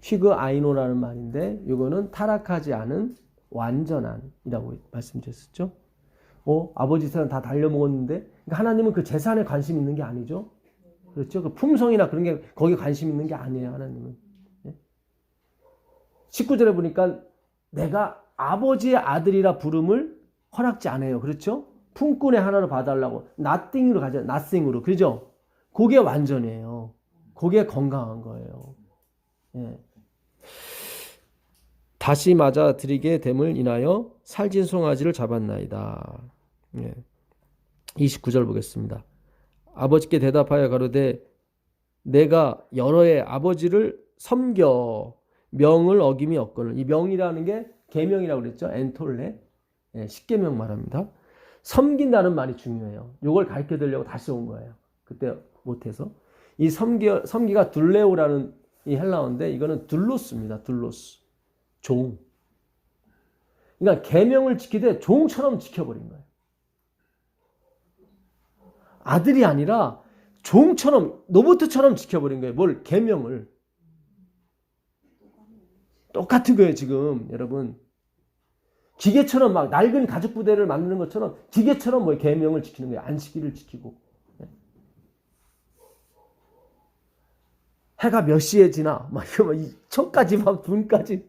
A: 휘그 아이노라는 말인데 이거는 타락하지 않은 완전한이라고 말씀드렸었죠. 아버지 재산 다 달려먹었는데, 그러니까 하나님은 그 재산에 관심 있는 게 아니죠. 그렇죠. 그 품성이나 그런 게 거기에 관심 있는 게 아니에요. 하나님은. 19절에 보니까 내가 아버지의 아들이라 부름을 허락지 않아요. 그렇죠? 품꾼의 하나로 봐달라고 nothing으로 가죠. nothing으로. 그죠? 그게 완전해요. 그게 건강한 거예요. 예. 다시 맞아 드리게 됨을 인하여 살진 송아지를 잡았나이다. 예. 29절 보겠습니다. 아버지께 대답하여 가로되 내가 여러 해 아버지를 섬겨 명을 어김이 없거늘. 이 명이라는 게 계명이라고 그랬죠. 엔톨레. 예, 십계명 말합니다. 섬긴다는 말이 중요해요. 이걸 가르쳐 드리려고 다시 온 거예요. 그때 못해서. 이 섬기가 둘레오라는 이 헬라어인데 이거는 둘로스입니다. 둘로스. 종. 그러니까 계명을 지키되 종처럼 지켜버린 거예요. 아들이 아니라 종처럼, 로봇처럼 지켜버린 거예요. 뭘? 계명을. 똑같은 거예요, 지금, 여러분. 기계처럼 막 낡은 가죽 부대를 만드는 것처럼 기계처럼 뭐 계명을 지키는 거예요. 안식일을 지키고. 해가 몇 시에 지나? 막 이거 막 초까지 막 분까지.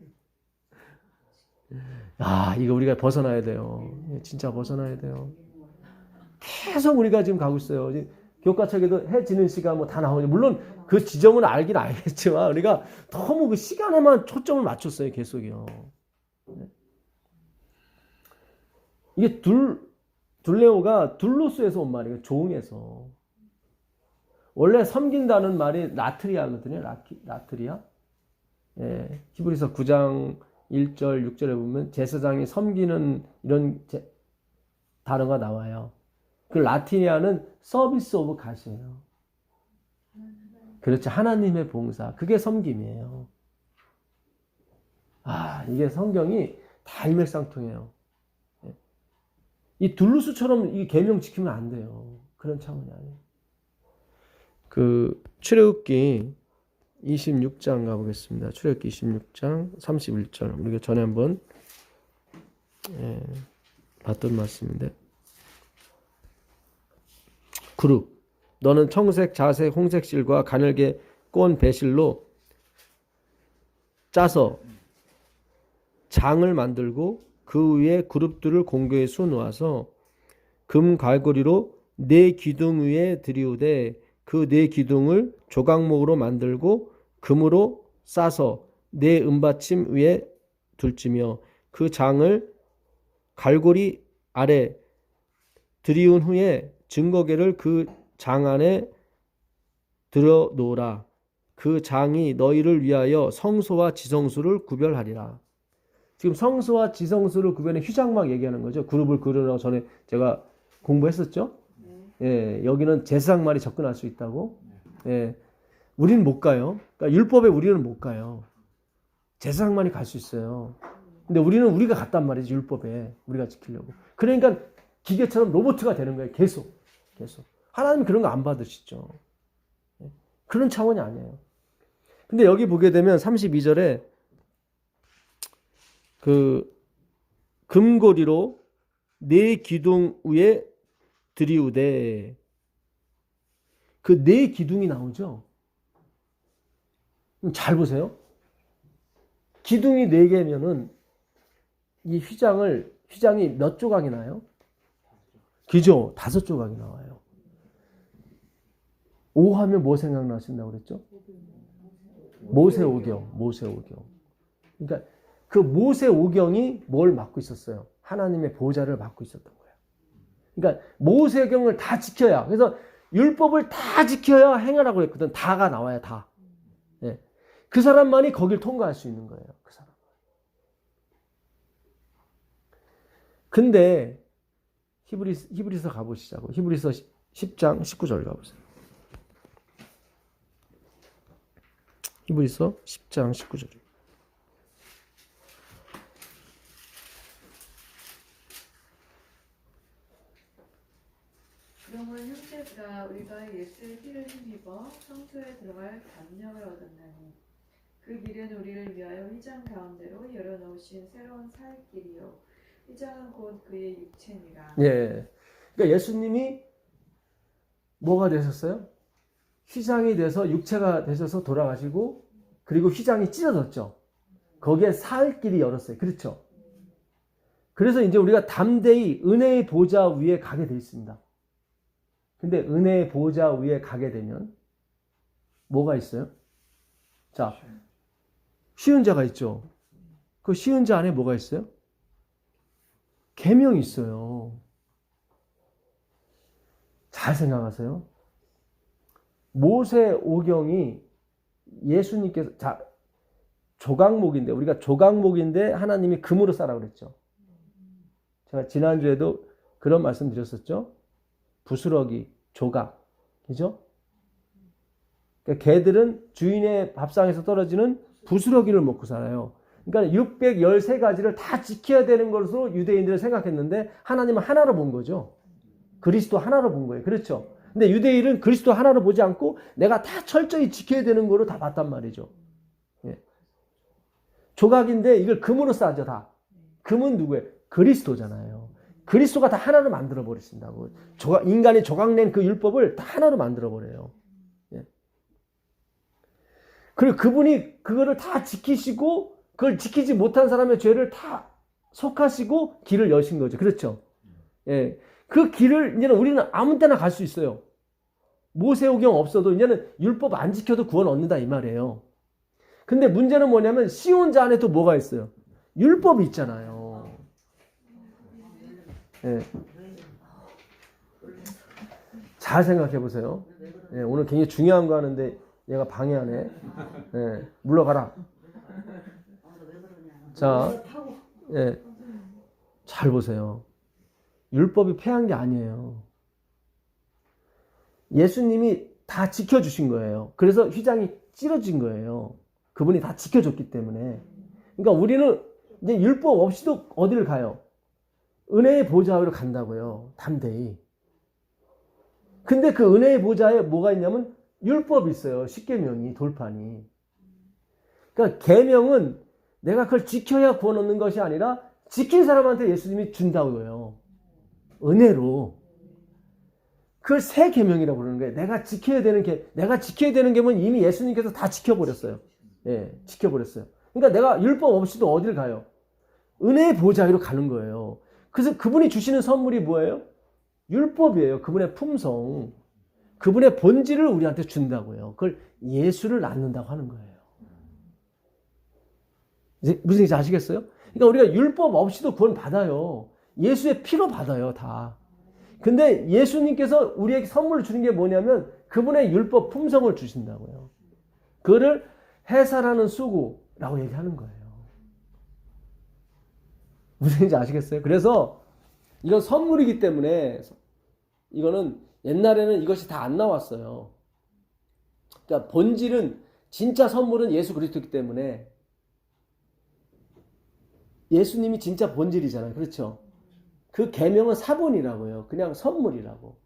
A: 이거 우리가 벗어나야 돼요. 진짜 벗어나야 돼요. 계속 우리가 지금 가고 있어요. 교과책에도 해 지는 시간 뭐 다 나오죠. 물론 그 지점은 알긴 알겠지만 우리가 너무 그 시간에만 초점을 맞췄어요. 계속요. 이게 둘레오가 둘로스에서 온 말이에요. 종에서. 원래 섬긴다는 말이 라트리아거든요. 라트리아. 예, 히브리서 9장 1절 6절에 보면 제사장이 섬기는 이런 단어가 나와요. 그 라티니아는 서비스 오브 갓이에요. 그렇죠. 하나님의 봉사. 그게 섬김이에요. 이게 성경이 다 일맥상통해요. 이 둘루스처럼 이 계명 지키면 안 돼요. 그런 차원이 아니에요. 출애굽기 26장 가보겠습니다. 출애굽기 26장 31절. 우리가 전에 한번 봤던 말씀인데, 그룹 너는 청색, 자색, 홍색 실과 가늘게 꼰 배실로 짜서 장을 만들고 그 위에 그룹들을 공교에 수놓아서 금 갈고리로 네 기둥 위에 들이우되 그 네 기둥을 조각목으로 만들고 금으로 싸서 네 은받침 위에 둘지며 그 장을 갈고리 아래 들이운 후에 증거계를 그 장 안에 들어 놓으라. 그 장이 너희를 위하여 성소와 지성소를 구별하리라. 지금 성소와 지성소를 구별해 휘장막 얘기하는 거죠. 그룹을 그려라고 전에 제가 공부했었죠. 예, 여기는 제사장만이 접근할 수 있다고. 예, 우리는 못 가요. 그러니까 율법에 우리는 못 가요. 제사장만이 갈 수 있어요. 근데 우리는 우리가 갔단 말이지, 율법에. 우리가 지키려고. 그러니까 기계처럼 로봇가 되는 거예요. 계속. 하나님은 그런 거 안 받으시죠. 그런 차원이 아니에요. 근데 여기 보게 되면 32절에 그 금고리로 네 기둥 위에 들이우되, 그 네 기둥이 나오죠. 잘 보세요. 기둥이 네 개면은 이 휘장이 몇 조각이 나요? 그죠? 5조각이 나와요. 5 하면 뭐 생각나신다고 그랬죠? 모세오경. 그러니까 그 모세오경이 뭘 맡고 있었어요? 하나님의 보좌를 맡고 있었던 거예요. 그러니까 모세경을 다 지켜야, 그래서 율법을 다 지켜야 행하라고 했거든. 다가 나와야 다. 네. 그 사람만이 거길 통과할 수 있는 거예요. 그 사람. 근데 히브리서 가보시자고. 히브리서 10장 19절 가보세요. 히브리서 10장 19절.
B: 그러면 형제들아 우리가 예수의 피를 힘입어 성소에 들어갈 담력을 얻었나니 그 길은 우리를 위하여 휘장 가운데로 열어놓으신 새로운 살 길이요 휘장은 곧 그의 육체니라.
A: 예. 그러니까 예수님이 뭐가 되셨어요? 휘장이 돼서 육체가 되셔서 돌아가시고 그리고 휘장이 찢어졌죠. 거기에 살 길이 열었어요. 그렇죠? 그래서 이제 우리가 담대히 은혜의 보좌 위에 가게 돼 있습니다. 근데 은혜의 보좌 위에 가게 되면 뭐가 있어요? 자, 쉬운 자가 있죠. 그 쉬운 자 안에 뭐가 있어요? 계명이 있어요. 잘 생각하세요. 모세오경이 예수님께서 조각목인데 우리가 조각목인데 하나님이 금으로 싸라고 그랬죠. 제가 지난주에도 그런 말씀 드렸었죠. 부스러기, 조각, 그죠? 그러니까 개들은 주인의 밥상에서 떨어지는 부스러기를 먹고 살아요. 그러니까 613가지를 다 지켜야 되는 것으로 유대인들은 생각했는데 하나님은 하나로 본 거죠. 그리스도 하나로 본 거예요. 그렇죠? 근데 유대인은 그리스도 하나로 보지 않고 내가 다 철저히 지켜야 되는 거로 다 봤단 말이죠. 예. 조각인데 이걸 금으로 싸죠, 다. 금은 누구예요? 그리스도잖아요. 그리스도가 다 하나로 만들어 버리신다고. 인간이 조각낸 그 율법을 다 하나로 만들어 버려요. 예. 그리고 그분이 그거를 다 지키시고 그걸 지키지 못한 사람의 죄를 다 속하시고 길을 여신 거죠. 그렇죠? 예. 그 길을 이제는 우리는 아무 때나 갈 수 있어요. 모세오경 없어도 이제는 율법 안 지켜도 구원 얻는다 이 말이에요. 근데 문제는 뭐냐면 쉬운 자 안에 또 뭐가 있어요? 율법이 있잖아요. 예. 잘 생각해 보세요. 예, 오늘 굉장히 중요한 거 하는데 얘가 방해하네. 예, 물러가라. 자, 예, 잘 보세요. 율법이 폐한 게 아니에요. 예수님이 다 지켜주신 거예요. 그래서 휘장이 찢어진 거예요. 그분이 다 지켜줬기 때문에. 그러니까 우리는 이제 율법 없이도 어디를 가요? 은혜의 보좌로 간다고요. 담대히. 근데 그 은혜의 보좌에 뭐가 있냐면 율법이 있어요. 십계명이, 돌판이. 그러니까 계명은 내가 그걸 지켜야 구원 얻는 것이 아니라 지킨 사람한테 예수님이 준다고요. 은혜로. 그걸 새 계명이라고 그러는 거예요. 내가 지켜야 되는 계명은 이미 예수님께서 다 지켜버렸어요. 예, 지켜버렸어요. 그러니까 내가 율법 없이도 어딜 가요? 은혜의 보좌로 가는 거예요. 그래서 그분이 주시는 선물이 뭐예요? 율법이에요. 그분의 품성. 그분의 본질을 우리한테 준다고요. 그걸 예수를 낳는다고 하는 거예요. 이제 무슨 얘기인지 아시겠어요? 그러니까 우리가 율법 없이도 구원 받아요. 예수의 피로 받아요, 다. 근데 예수님께서 우리에게 선물을 주는 게 뭐냐면 그분의 율법 품성을 주신다고요. 그거를 해산하는 수고라고 얘기하는 거예요. 무슨 얘기인지 아시겠어요? 그래서 이건 선물이기 때문에 이거는 옛날에는 이것이 다 안 나왔어요. 그러니까 본질은 진짜 선물은 예수 그리스도이기 때문에 예수님이 진짜 본질이잖아요. 그렇죠? 그 계명은 사본이라고요. 그냥 선물이라고.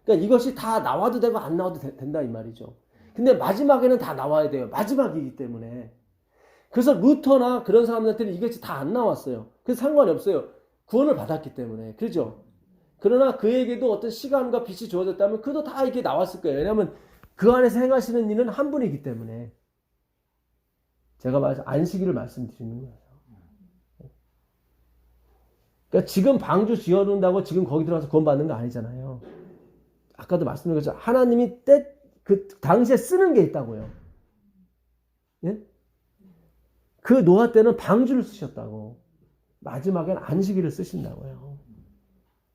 A: 그러니까 이것이 다 나와도 되고 안 나와도 된다 이 말이죠. 근데 마지막에는 다 나와야 돼요. 마지막이기 때문에. 그래서 루터나 그런 사람들한테는 이것이 다 안 나왔어요. 그래서 상관이 없어요. 구원을 받았기 때문에. 그렇죠? 그러나 그에게도 어떤 시간과 빛이 주어졌다면 그도 다 이게 나왔을 거예요. 왜냐하면 그 안에서 행하시는 일은 한 분이기 때문에. 제가 안식일을 말씀드리는 거예요. 그러니까 지금 방주 지어놓는다고 지금 거기 들어가서 구원 받는 거 아니잖아요. 아까도 말씀드린 것처럼 하나님이 그 당시에 쓰는 게 있다고요. 예? 그 노아 때는 방주를 쓰셨다고. 마지막엔 안식일을 쓰신다고요.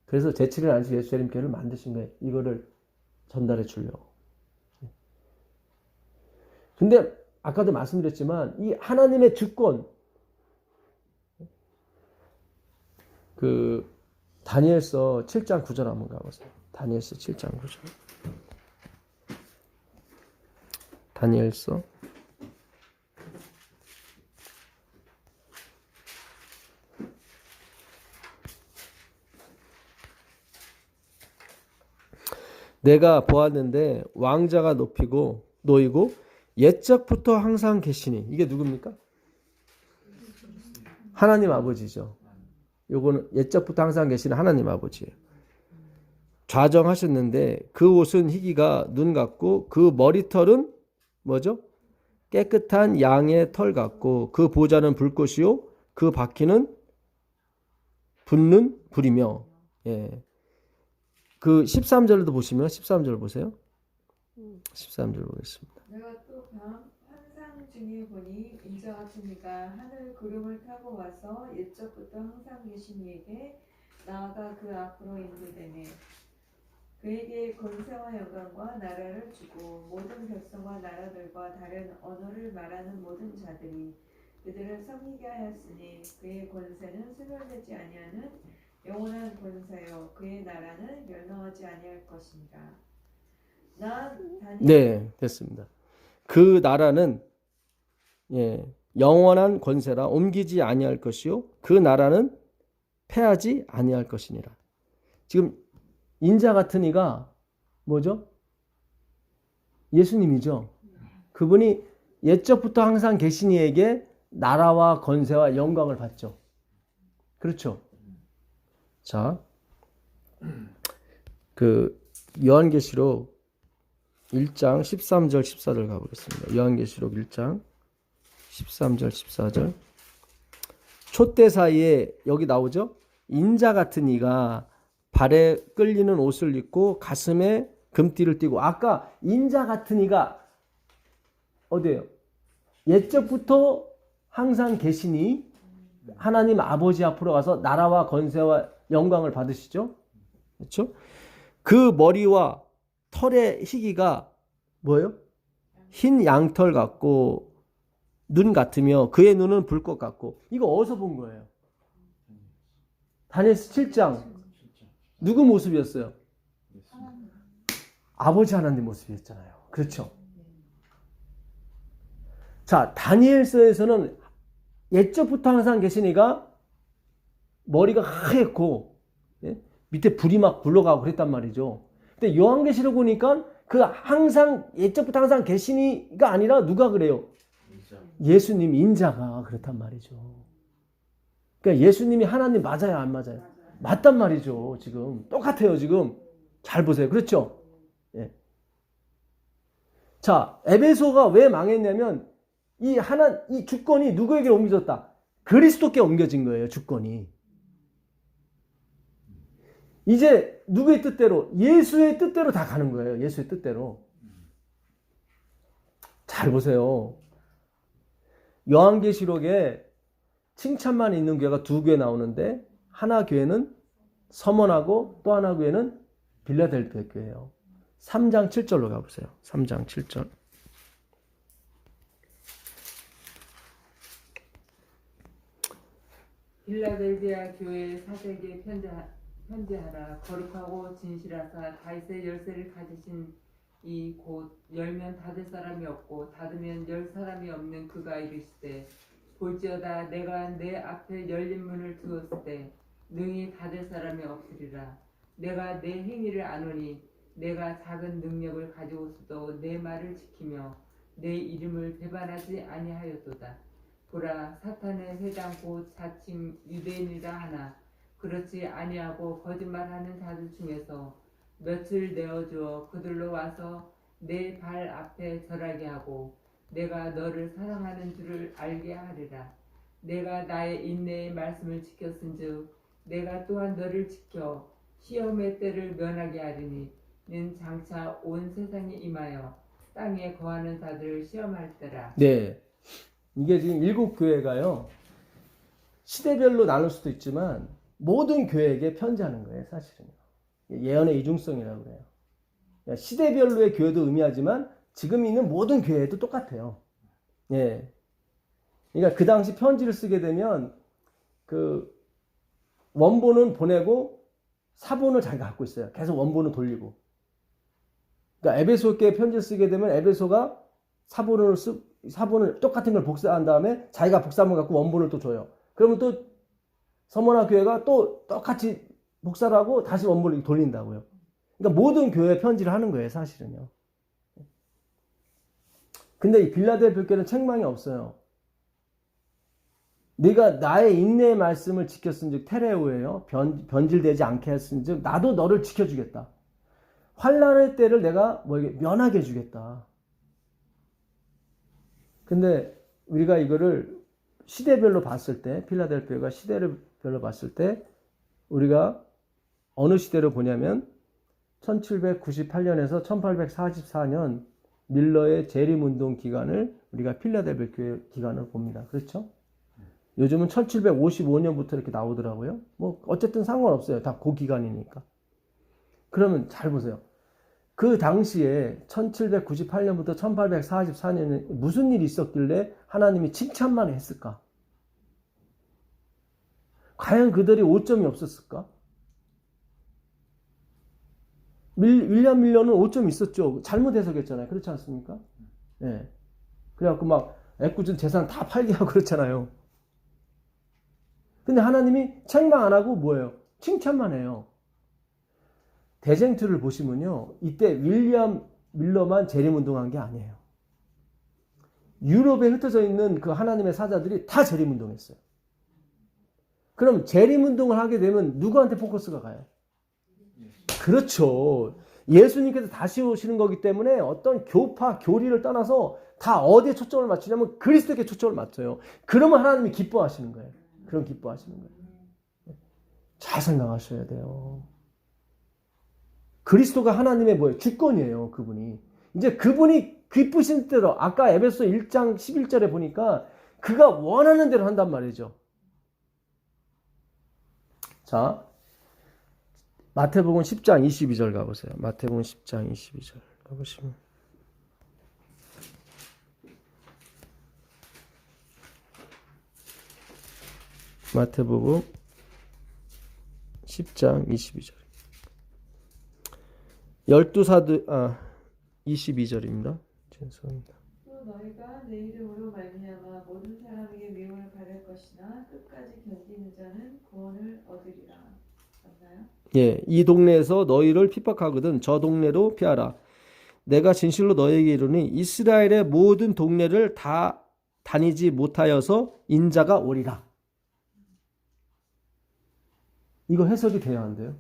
A: 그래서 제7일 안식 예수님 교회를 만드신 거예요. 이거를 전달해 주려고. 근데 아까도 말씀드렸지만 이 하나님의 주권, 그 다니엘서 7장 9절 한번 가보세요. 다니엘서 7장 9절. 다니엘서 내가 보았는데 왕자가 놓이고 옛적부터 항상 계시니. 이게 누굽니까? 하나님 아버지죠. 요거는 옛적부터 항상 계시는 하나님 아버지예요. 좌정하셨는데 그 옷은 희기가 눈 같고 그 머리털은 뭐죠? 깨끗한 양의 털 같고 그 보좌는 불꽃이요 그 바퀴는 붙는 불이며. 예. 그 13절도 보시면 13절 보세요. 13절 보겠습니다.
B: 내가 또 밤 환상 중에 보니 인자 같은 이가 하늘 구름을 타고 와서 옛적부터 항상 계신 이에게 나아가 그 앞으로 인도되네. 그에게 권세와 영광과 나라를 주고 모든 백성과 나라들과 다른 언어를 말하는 모든 자들이 그들을 섬기게 하였으니 그의 권세는 소멸되지 아니하는 영원한 권세요 그의 나라는 멸망하지 아니할 것이니라.
A: 네, 됐습니다. 그 나라는 영원한 권세라 옮기지 아니할 것이요 그 나라는 패하지 아니할 것이니라. 지금 인자 같은 이가 뭐죠? 예수님이죠. 그분이 옛적부터 항상 계신 이에게 나라와 권세와 영광을 받죠. 그렇죠? 자, 그 요한계시록 1장 13절 14절 가보겠습니다. 요한계시록 1장 13절 14절. 촛대 사이에 여기 나오죠? 인자 같은 이가 발에 끌리는 옷을 입고 가슴에 금띠를 띠고. 아까 인자 같은 이가 어디예요? 옛적부터 항상 계시니 하나님 아버지 앞으로 가서 나라와 권세와 영광을 받으시죠. 그렇죠? 그 머리와 털의 희기가 뭐예요? 흰 양털 같고 눈 같으며 그의 눈은 불꽃 같고. 이거 어디서 본 거예요? 다니엘서 7장. 누구 모습이었어요? 아버지 하나님 모습이었잖아요. 그렇죠? 자, 다니엘서에서는 옛적부터 항상 계시니가 머리가 하얗고 밑에 불이 막 굴러가고 그랬단 말이죠. 근데 요한계시록 보니까 그 항상 옛적부터 항상 계시니가 아니라 누가 그래요? 예수님 인자가 그렇단 말이죠. 그러니까 예수님이 하나님 맞아요, 안 맞아요? 맞단 말이죠. 지금 똑같아요. 지금 잘 보세요. 그렇죠? 예. 자, 에베소가 왜 망했냐면 이 주권이 누구에게 옮겨졌다? 그리스도께 옮겨진 거예요. 주권이. 이제 누구의 뜻대로? 예수의 뜻대로 다 가는 거예요. 예수의 뜻대로. 잘 보세요. 요한계시록에 칭찬만 있는 교회가 두 교회 나오는데 하나 교회는 서머나고 또 하나 교회는 빌라델피아 교회예요. 3장 7절로 가보세요. 3장 7절.
C: 빌라델비아 교회 사색에 편지하라. 거룩하고 진실하사 다윗의 열쇠를 가지신 이 곧 열면 닫을 사람이 없고 닫으면 열 사람이 없는 그가 이르시되 볼지어다 내가 내 앞에 열린 문을 두었을 때 능히 닫을 사람이 없으리라. 내가 내 행위를 아노니 내가 작은 능력을 가지고서도 내 말을 지키며 내 이름을 배반하지 아니하였도다. 보라 사탄의 회당 곧 자칭 유대인이라 하나 그렇지 아니하고 거짓말하는 자들 중에서 며칠 내어주어 그들로 와서 내 발 앞에 절하게 하고 내가 너를 사랑하는 줄을 알게 하리라. 내가 나의 인내의 말씀을 지켰은즉 내가 또한 너를 지켜 시험의 때를 면하게 하리니 는 장차 온 세상에 임하여 땅에 거하는 자들을 시험할 때라.
A: 네. 이게 지금 7교회가요. 시대별로 나눌 수도 있지만 모든 교회에게 편지하는 거예요. 사실은. 예언의 이중성이라고 그래요. 시대별로의 교회도 의미하지만 지금 있는 모든 교회도 똑같아요. 예. 그러니까 그 당시 편지를 쓰게 되면 그 원본은 보내고 사본을 자기가 갖고 있어요. 계속 원본을 돌리고. 그러니까 에베소께 편지를 쓰게 되면 에베소가 사본을 똑같은 걸 복사한 다음에 자기가 복사본 갖고 원본을 또 줘요. 그러면 또 서머나 교회가 또 똑같이 복사를 하고 다시 원본을 돌린다고요. 그러니까 모든 교회에 편지를 하는 거예요, 사실은요. 근데 이 빌라델피아 교회는 책망이 없어요. 네가 나의 인내의 말씀을 지켰은즉 테레오예요. 변질되지 않게 했은즉 나도 너를 지켜주겠다. 환난의 때를 내가 면하게 해주겠다. 근데 우리가 이거를 시대별로 봤을 때, 필라델피아가 시대별로 봤을 때 우리가 어느 시대로 보냐면 1798년에서 1844년 밀러의 재림운동 기간을 우리가 필라델피아 교회 기간을 봅니다. 그렇죠? 요즘은 1755년부터 이렇게 나오더라고요. 뭐 어쨌든 상관없어요. 다 그 기간이니까. 그러면 잘 보세요. 그 당시에 1798년부터 1844년에 무슨 일이 있었길래 하나님이 칭찬만 했을까? 과연 그들이 오점이 없었을까? 윌리엄 밀러는 오점이 있었죠. 잘못 해석했잖아요. 그렇지 않습니까? 예. 그래갖고 막 애꿎은 재산 다 팔게 하고 그렇잖아요. 근데 하나님이 책망 안 하고 뭐예요? 칭찬만 해요. 대쟁투를 보시면요. 이때 윌리엄 밀러만 재림운동한 게 아니에요. 유럽에 흩어져 있는 그 하나님의 사자들이 다 재림운동했어요. 그럼 재림운동을 하게 되면 누구한테 포커스가 가요? 그렇죠. 예수님께서 다시 오시는 거기 때문에 어떤 교파, 교리를 떠나서 다 어디에 초점을 맞추냐면 그리스도께 초점을 맞춰요. 그러면 하나님이 기뻐하시는 거예요. 그럼 기뻐하시는 거예요. 잘 생각하셔야 돼요. 그리스도가 하나님의 뭐예요? 주권이에요. 그분이. 이제 그분이 기쁘신 대로 아까 에베소 1장 11절에 보니까 그가 원하는 대로 한단 말이죠. 자, 마태복음 10장 22절 가보세요. 마태복음 10장 22절 가보시면 마태복음 10장 22절 22절입니다. 죄송합니다.
B: 또 너희가 내 이름으로 말미암아 모든 사람에게 미움을 받을 것이나 끝까지 견디는 자는 구원을 얻으리라. 맞나요?
A: 예, 이 동네에서 너희를 핍박하거든 저 동네로 피하라. 내가 진실로 너희에게 이르니 이스라엘의 모든 동네를 다 다니지 못하여서 인자가 오리라. 이거 해석이 돼야 한대요.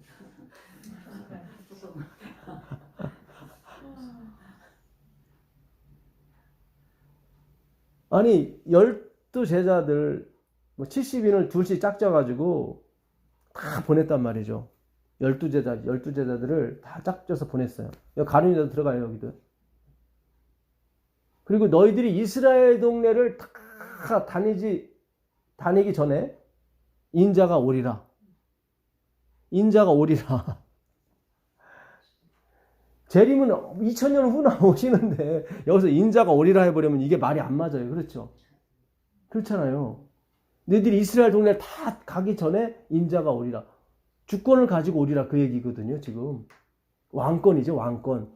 A: 아니 12제자들 70인을 둘씩 짝져가지고 다 보냈단 말이죠. 12제자들을 다 짝져서 보냈어요. 여기 가룟유다도 들어가요. 여기도. 그리고 너희들이 이스라엘 동네를 다 다니기 전에 인자가 오리라. 인자가 오리라. 재림은 2000년 후 나오시는데 여기서 인자가 오리라 해버리면 이게 말이 안 맞아요. 그렇죠? 그렇잖아요. 너희들이 이스라엘 동네 다 가기 전에 인자가 오리라. 주권을 가지고 오리라 그 얘기거든요. 지금 왕권이죠. 왕권.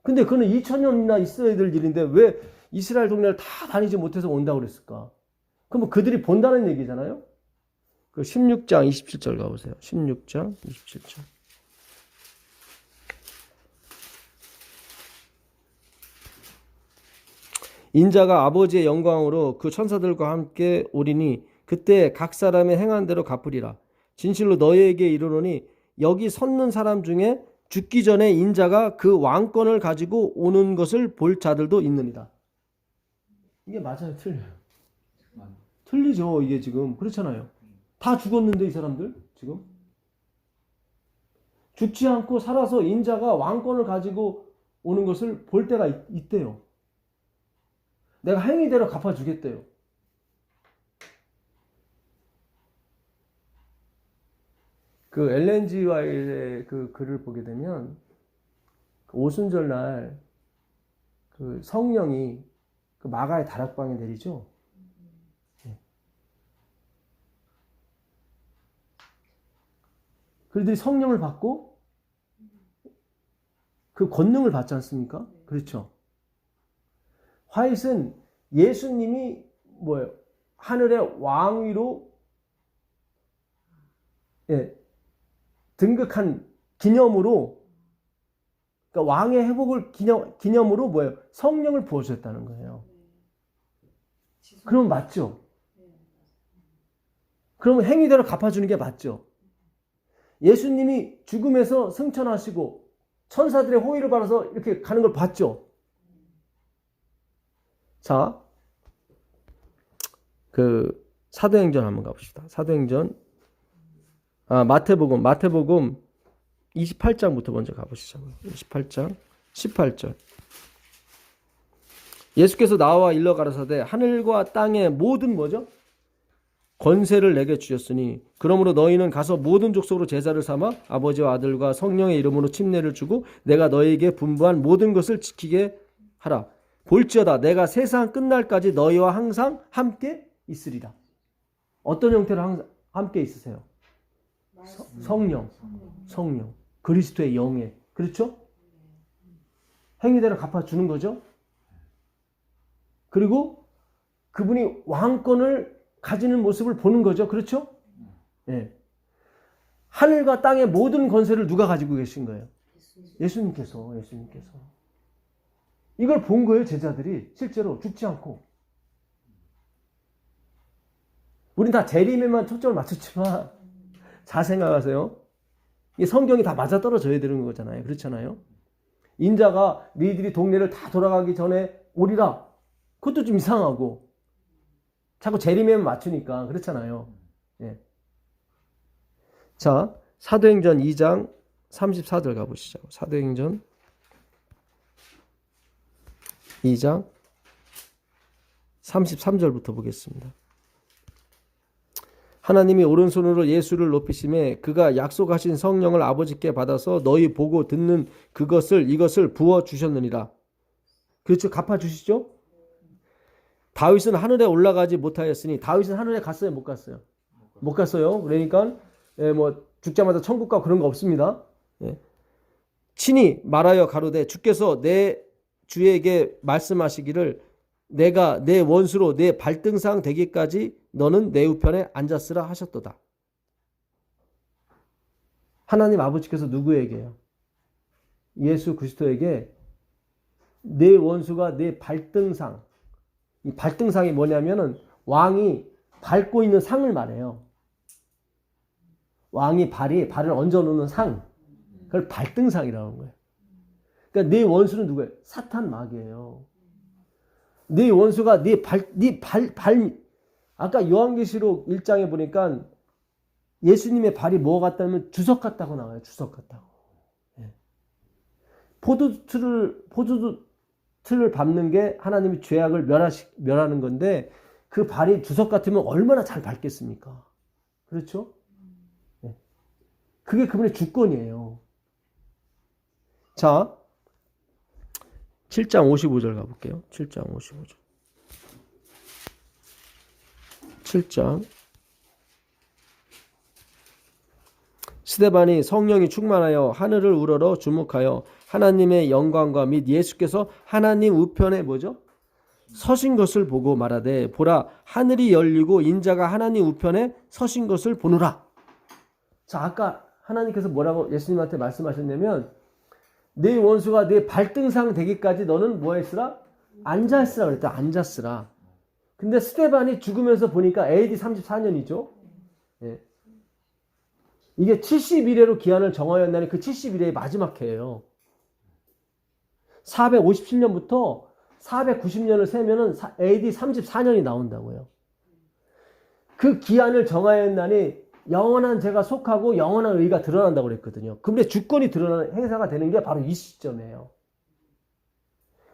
A: 근데 그는 2000년이나 있어야 될 일인데 왜 이스라엘 동네를 다 다니지 못해서 온다고 그랬을까? 그럼 그들이 본다는 얘기잖아요. 그 16장 27절 가보세요. 16장 27절. 인자가 아버지의 영광으로 그 천사들과 함께 오리니 그때 각 사람의 행한 대로 갚으리라. 진실로 너희에게 이르노니 여기 섰는 사람 중에 죽기 전에 인자가 그 왕권을 가지고 오는 것을 볼 자들도 있느니라. 이게 맞아요? 틀려요? 틀리죠. 이게 지금 그렇잖아요. 다 죽었는데 이 사람들 지금 죽지 않고 살아서 인자가 왕권을 가지고 오는 것을 볼 때가 있대요. 내가 행위대로 갚아주겠대요. 그 엘렌 G 화이트의 그 글을 보게 되면 그 오순절 날 그 성령이 그 마가의 다락방에 내리죠. 네. 그들이 성령을 받고 그 권능을 받지 않습니까? 그렇죠. 화이트는 예수님이 뭐예요? 하늘의 왕위로 등극한 기념으로, 그러니까 왕의 회복을 기념으로 뭐예요? 성령을 부어주셨다는 거예요. 그러면 맞죠? 그러면 행위대로 갚아주는 게 맞죠? 예수님이 죽음에서 승천하시고 천사들의 호의를 받아서 이렇게 가는 걸 봤죠? 자, 그 사도행전 한번 가봅시다. 사도행전, 마태복음 28장부터 먼저 가보시죠. 28장 18절. 예수께서 나와 일러 가라사대 하늘과 땅의 모든 뭐죠? 권세를 내게 주셨으니 그러므로 너희는 가서 모든 족속으로 제자를 삼아 아버지와 아들과 성령의 이름으로 침례를 주고 내가 너희에게 분부한 모든 것을 지키게 하라. 볼지어다 내가 세상 끝날까지 너희와 항상 함께 있으리라. 어떤 형태로 항상 함께 있으세요? 성령. 그리스도의 영에. 그렇죠? 행위대로 갚아주는 거죠. 그리고 그분이 왕권을 가지는 모습을 보는 거죠. 그렇죠? 네. 하늘과 땅의 모든 권세를 누가 가지고 계신 거예요? 예수님께서. 이걸 본 거예요. 제자들이 실제로 죽지 않고. 우린 다 재림에만 초점을 맞췄지만 잘 생각하세요. 이 성경이 다 맞아떨어져야 되는 거잖아요. 그렇잖아요. 인자가 너희들이 동네를 다 돌아가기 전에 오리라. 그것도 좀 이상하고 자꾸 재림에만 맞추니까 그렇잖아요. 예. 자, 사도행전 2장 34절 가보시죠. 사도행전 2장 33절부터 보겠습니다. 하나님이 오른손으로 예수를 높이심에 그가 약속하신 성령을 아버지께 받아서 너희 보고 듣는 이것을 부어 주셨느니라. 그렇죠? 갚아 주시죠? 다윗은 하늘에 올라가지 못하였으니 다윗은 하늘에 갔어요? 못 갔어요? 못 갔어요. 그러니까 죽자마자 천국 가고 그런 거 없습니다. 예. 친히 말하여 가로되 주께서 내 주에게 말씀하시기를 내가 내 원수로 내 발등상 되기까지 너는 내 우편에 앉았으라 하셨도다. 하나님 아버지께서 누구에게요? 예수 그리스도에게 내 원수가 내 발등상. 이 발등상이 뭐냐면은 왕이 밟고 있는 상을 말해요. 왕이 발을 얹어 놓는 상. 그걸 발등상이라고 하는 거예요. 그러니까 네 원수는 누구예요? 사탄 마귀예요. 네 원수가 아까 요한계시록 1장에 보니까 예수님의 발이 뭐 같다면 주석 같다고 나와요. 주석 같다고. 예. 포도틀을 밟는 게 하나님이 죄악을 멸하는 건데 그 발이 주석 같으면 얼마나 잘 밟겠습니까? 그렇죠? 예. 그게 그분의 주권이에요. 자, 7장 55절 가볼게요. 7장 55절. 7장. 스데반이 성령이 충만하여 하늘을 우러러 주목하여 하나님의 영광과 및 예수께서 하나님 우편에 뭐죠? 서신 것을 보고 말하되 보라 하늘이 열리고 인자가 하나님 우편에 서신 것을 보노라. 자, 아까 하나님께서 뭐라고 예수님한테 말씀하셨냐면 네 원수가 네 발등상 되기까지 너는 뭐 했으라? 앉아있으라 그랬다. 앉았으라. 근데 스데반이 죽으면서 보니까 AD 34년이죠. 예. 이게 71회로 기한을 정하였나니 그 71회의 마지막 해예요. 457년부터 490년을 세면은 AD 34년이 나온다고요. 그 기한을 정하였나니 영원한 죄가 속하고 영원한 의가 드러난다고 그랬거든요. 근데 주권이 드러나는 행사가 되는 게 바로 이 시점이에요.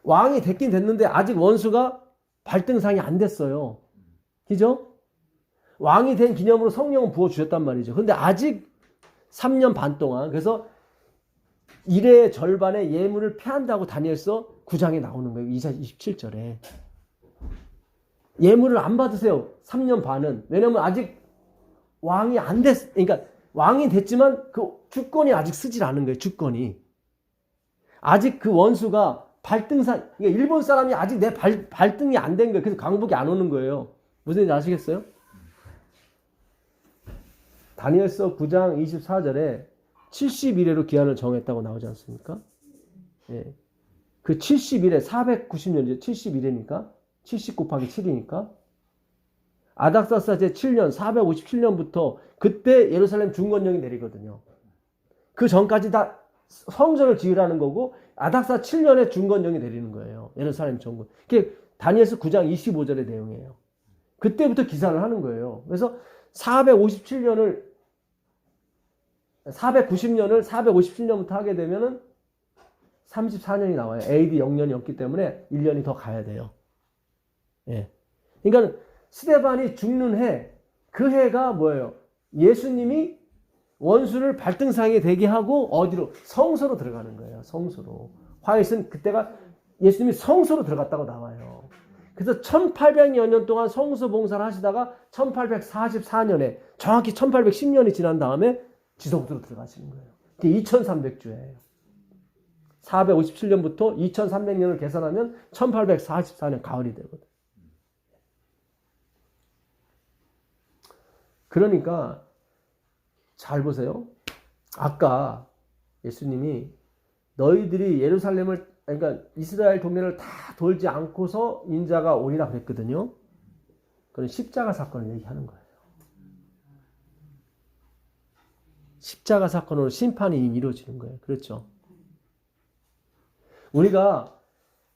A: 왕이 됐긴 됐는데 아직 원수가 발등상이 안 됐어요. 그죠? 왕이 된 기념으로 성령을 부어주셨단 말이죠. 근데 아직 3년 반 동안 그래서 1회의 절반의 예물을 패한다고 다니엘서 9장에 나오는 거예요. 27절에. 예물을 안 받으세요. 3년 반은. 왜냐면 아직 왕이 안 그러니까 왕이 됐지만 그 주권이 아직 쓰질 않은 거예요. 주권이. 아직 그 원수가 발등상, 그러니까 일본 사람이 아직 내 발등이 안 된 거예요. 그래서 강복이 안 오는 거예요. 무슨 얘기인지 아시겠어요? 다니엘서 9장 24절에 70일에로 기한을 정했다고 나오지 않습니까? 예. 그 70일에 490년이죠. 71회니까 70 곱하기 7이니까 아닥사스다 제7년 457년부터 그때 예루살렘 중건령이 내리거든요. 그 전까지 다 성전을 지으라는 거고 아닥사 7년에 중건령이 내리는 거예요. 예루살렘 정군. 그게 다니엘서 9장 25절의 내용이에요. 그때부터 기산을 하는 거예요. 그래서 490년을 457년부터 하게 되면은 34년이 나와요. AD 0년이었기 때문에 1년이 더 가야 돼요. 예. 그러니까 스데반이 죽는 해, 그 해가 뭐예요? 예수님이 원수를 발등상에 대게 하고 어디로? 성소로 들어가는 거예요. 성소로. 화요일은 그때가 예수님이 성소로 들어갔다고 나와요. 그래서 1800여 년 동안 성소 봉사를 하시다가 1844년에 정확히 1810년이 지난 다음에 지성소로 들어가시는 거예요. 그게 2300주예요. 457년부터 2300년을 계산하면 1844년 가을이 되거든. 그러니까 잘 보세요. 아까 예수님이 너희들이 예루살렘을 그러니까 이스라엘 동네를 다 돌지 않고서 인자가 오리라 그랬거든요. 그건 십자가 사건을 얘기하는 거예요. 십자가 사건으로 심판이 이루어지는 거예요. 그렇죠? 우리가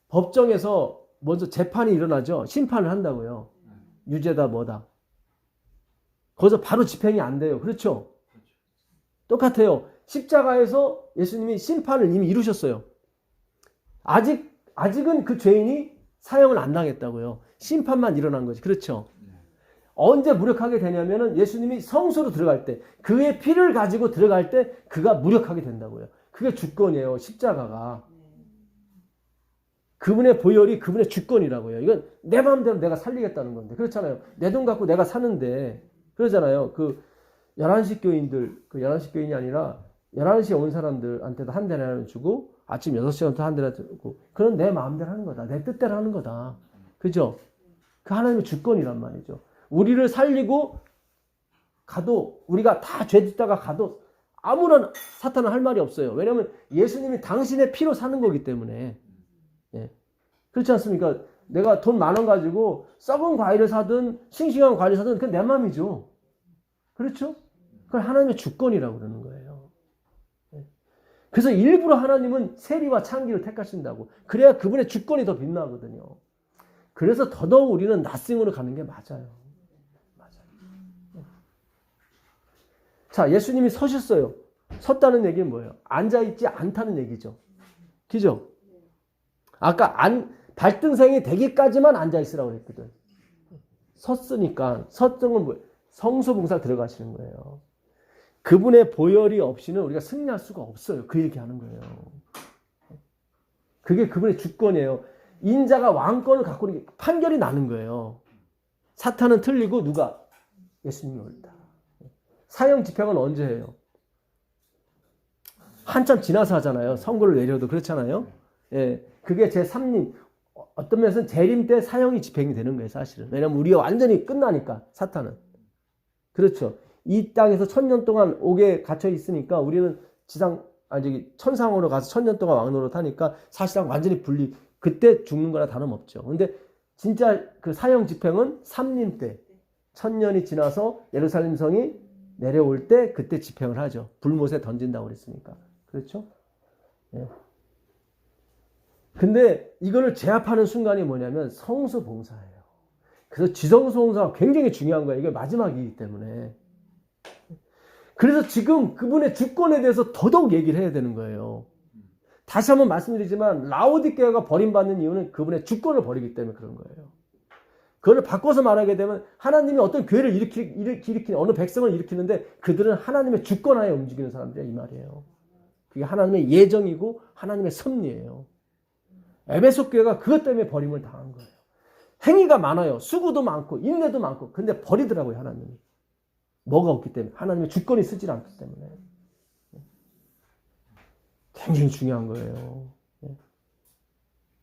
A: 법정에서 먼저 재판이 일어나죠. 심판을 한다고요. 유죄다 뭐다. 거기서 바로 집행이 안 돼요. 그렇죠? 똑같아요. 십자가에서 예수님이 심판을 이미 이루셨어요. 아직은 그 죄인이 사형을 안 당했다고요. 심판만 일어난 거지. 그렇죠? 언제 무력하게 되냐면은 예수님이 성소로 들어갈 때, 그의 피를 가지고 들어갈 때 그가 무력하게 된다고요. 그게 주권이에요. 십자가가. 그분의 보혈이 그분의 주권이라고요. 이건 내 마음대로 내가 살리겠다는 건데. 그렇잖아요. 내 돈 갖고 내가 사는데. 그러잖아요. 그 11시 교인들, 그 11시 교인이 아니라 11시에 온 사람들한테도 한 대나 주고 아침 6시부터 한 대나 주고 그건 내 마음대로 하는 거다. 내 뜻대로 하는 거다. 그죠? 그 하나님의 주권이란 말이죠. 우리를 살리고 가도 우리가 다 죄 짓다가 가도 아무런 사탄은 할 말이 없어요. 왜냐하면 예수님이 당신의 피로 사는 거기 때문에. 예. 그렇지 않습니까? 내가 돈 10,000원 가지고 썩은 과일을 사든 싱싱한 과일을 사든 그건 내 마음이죠. 그렇죠? 그걸 하나님의 주권이라고 그러는 거예요. 예. 그래서 일부러 하나님은 세리와 창기를 택하신다고. 그래야 그분의 주권이 더 빛나거든요. 그래서 더더욱 우리는 낫싱으로 가는 게 맞아요. 자, 예수님이 서셨어요. 섰다는 얘기는 뭐예요? 앉아있지 않다는 얘기죠. 그죠? 아까 발등상이 되기까지만 앉아있으라고 그랬거든. 섰으니까, 섰던 건 뭐예요? 성소봉사 들어가시는 거예요. 그분의 보혈이 없이는 우리가 승리할 수가 없어요. 그 얘기하는 거예요. 그게 그분의 주권이에요. 인자가 왕권을 갖고 있는 게 판결이 나는 거예요. 사탄은 틀리고 누가? 예수님이 옳다. 사형 집행은 언제 해요? 한참 지나서 하잖아요. 선고를 내려도 그렇잖아요. 예, 그게 제3님 어떤 면에서는 재림 때 사형이 집행이 되는 거예요. 사실은. 왜냐하면 우리가 완전히 끝나니까 사탄은. 그렇죠. 이 땅에서 1000년 동안 옥에 갇혀 있으니까 우리는 천상으로 가서 1000년 동안 왕노릇 하니까 사실상 완전히 분리. 그때 죽는 거나 다름없죠. 근데 진짜 그 사형 집행은 3님 때 1000년이 지나서 예루살렘 성이 내려올 때 그때 집행을 하죠. 불못에 던진다고 그랬으니까. 그렇죠? 예. 근데 이거를 제압하는 순간이 뭐냐면 성소 봉사예요. 그래서 지성소 봉사가 굉장히 중요한 거예요. 이게 마지막이기 때문에. 그래서 지금 그분의 주권에 대해서 더더욱 얘기를 해야 되는 거예요. 다시 한번 말씀드리지만 라오디게아가 버림받는 이유는 그분의 주권을 버리기 때문에 그런 거예요. 그걸 바꿔서 말하게 되면 하나님이 어떤 교회를 일으키는 어느 백성을 일으키는데 그들은 하나님의 주권하에 움직이는 사람들이야 이 말이에요. 그게 하나님의 예정이고 하나님의 섭리예요. 에베소 교회가 그것 때문에 버림을 당한 거예요. 행위가 많아요. 수고도 많고 인내도 많고 근데 버리더라고요 하나님이. 뭐가 없기 때문에 하나님의 주권이 쓰질 않기 때문에. 굉장히 중요한 거예요.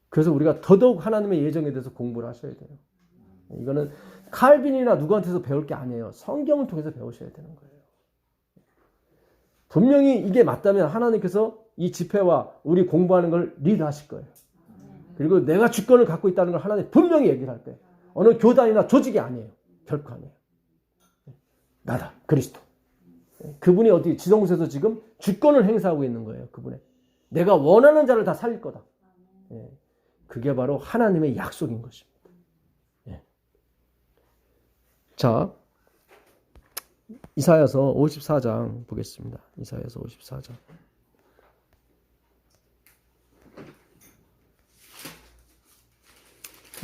A: 그래서 우리가 더더욱 하나님의 예정에 대해서 공부를 하셔야 돼요. 이거는 칼빈이나 누구한테서 배울 게 아니에요. 성경을 통해서 배우셔야 되는 거예요. 분명히 이게 맞다면 하나님께서 이 집회와 우리 공부하는 걸 리드하실 거예요. 그리고 내가 주권을 갖고 있다는 걸 하나님 분명히 얘기를 할 거예요. 어느 교단이나 조직이 아니에요. 결코 아니에요. 나다. 그리스도. 그분이 어디 지성소에서 지금 주권을 행사하고 있는 거예요. 그분의. 내가 원하는 자를 다 살릴 거다. 그게 바로 하나님의 약속인 것입니다. 자, 이사야서 54장 보겠습니다. 이사야서 54장.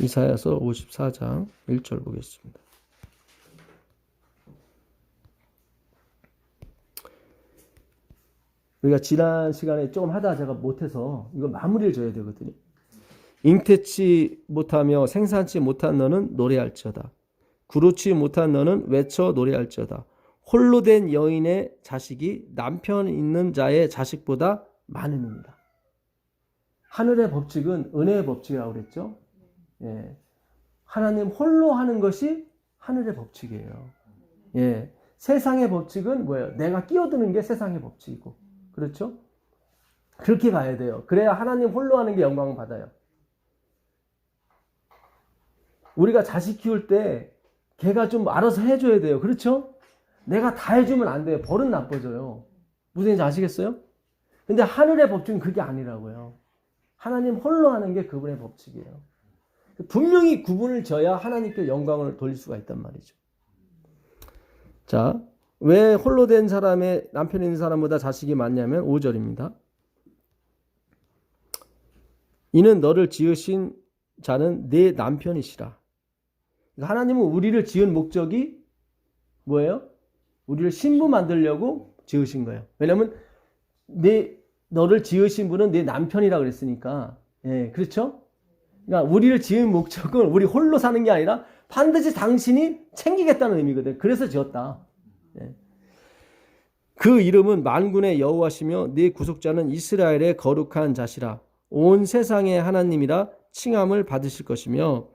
A: 이사야서 54장 1절 보겠습니다. 우리가 지난 시간에 조금 하다 제가 못해서 이거 마무리를 줘야 되거든요. 잉태치 못하며 생산치 못한 너는 노래할지어다. 구루치 못한 너는 외쳐 노래할지어다. 홀로 된 여인의 자식이 남편 있는 자의 자식보다 많음입니다. 하늘의 법칙은 은혜의 법칙이라고 그랬죠. 예. 하나님 홀로 하는 것이 하늘의 법칙이에요. 예. 세상의 법칙은 뭐예요? 내가 끼어드는 게 세상의 법칙이고. 그렇죠? 그렇게 가야 돼요. 그래야 하나님 홀로 하는 게 영광을 받아요. 우리가 자식 키울 때 걔가 좀 알아서 해줘야 돼요. 그렇죠? 내가 다 해주면 안 돼요. 벌은 나빠져요. 무슨 얘기인지 아시겠어요? 근데 하늘의 법칙은 그게 아니라고요. 하나님 홀로 하는 게 그분의 법칙이에요. 분명히 구분을 져야 하나님께 영광을 돌릴 수가 있단 말이죠. 자, 왜 홀로 된 사람의 남편 있는 사람보다 자식이 많냐면 5절입니다. 이는 너를 지으신 자는 내 남편이시라. 하나님은 우리를 지은 목적이 뭐예요? 우리를 신부 만들려고 지으신 거예요. 왜냐하면 너를 지으신 분은 내 남편이라 그랬으니까. 예, 그렇죠? 그러니까 우리를 지은 목적은 우리 홀로 사는 게 아니라 반드시 당신이 챙기겠다는 의미거든. 그래서 지었다. 예. 그 이름은 만군의 여호와시며 네 구속자는 이스라엘의 거룩한 자시라. 온 세상의 하나님이라 칭함을 받으실 것이며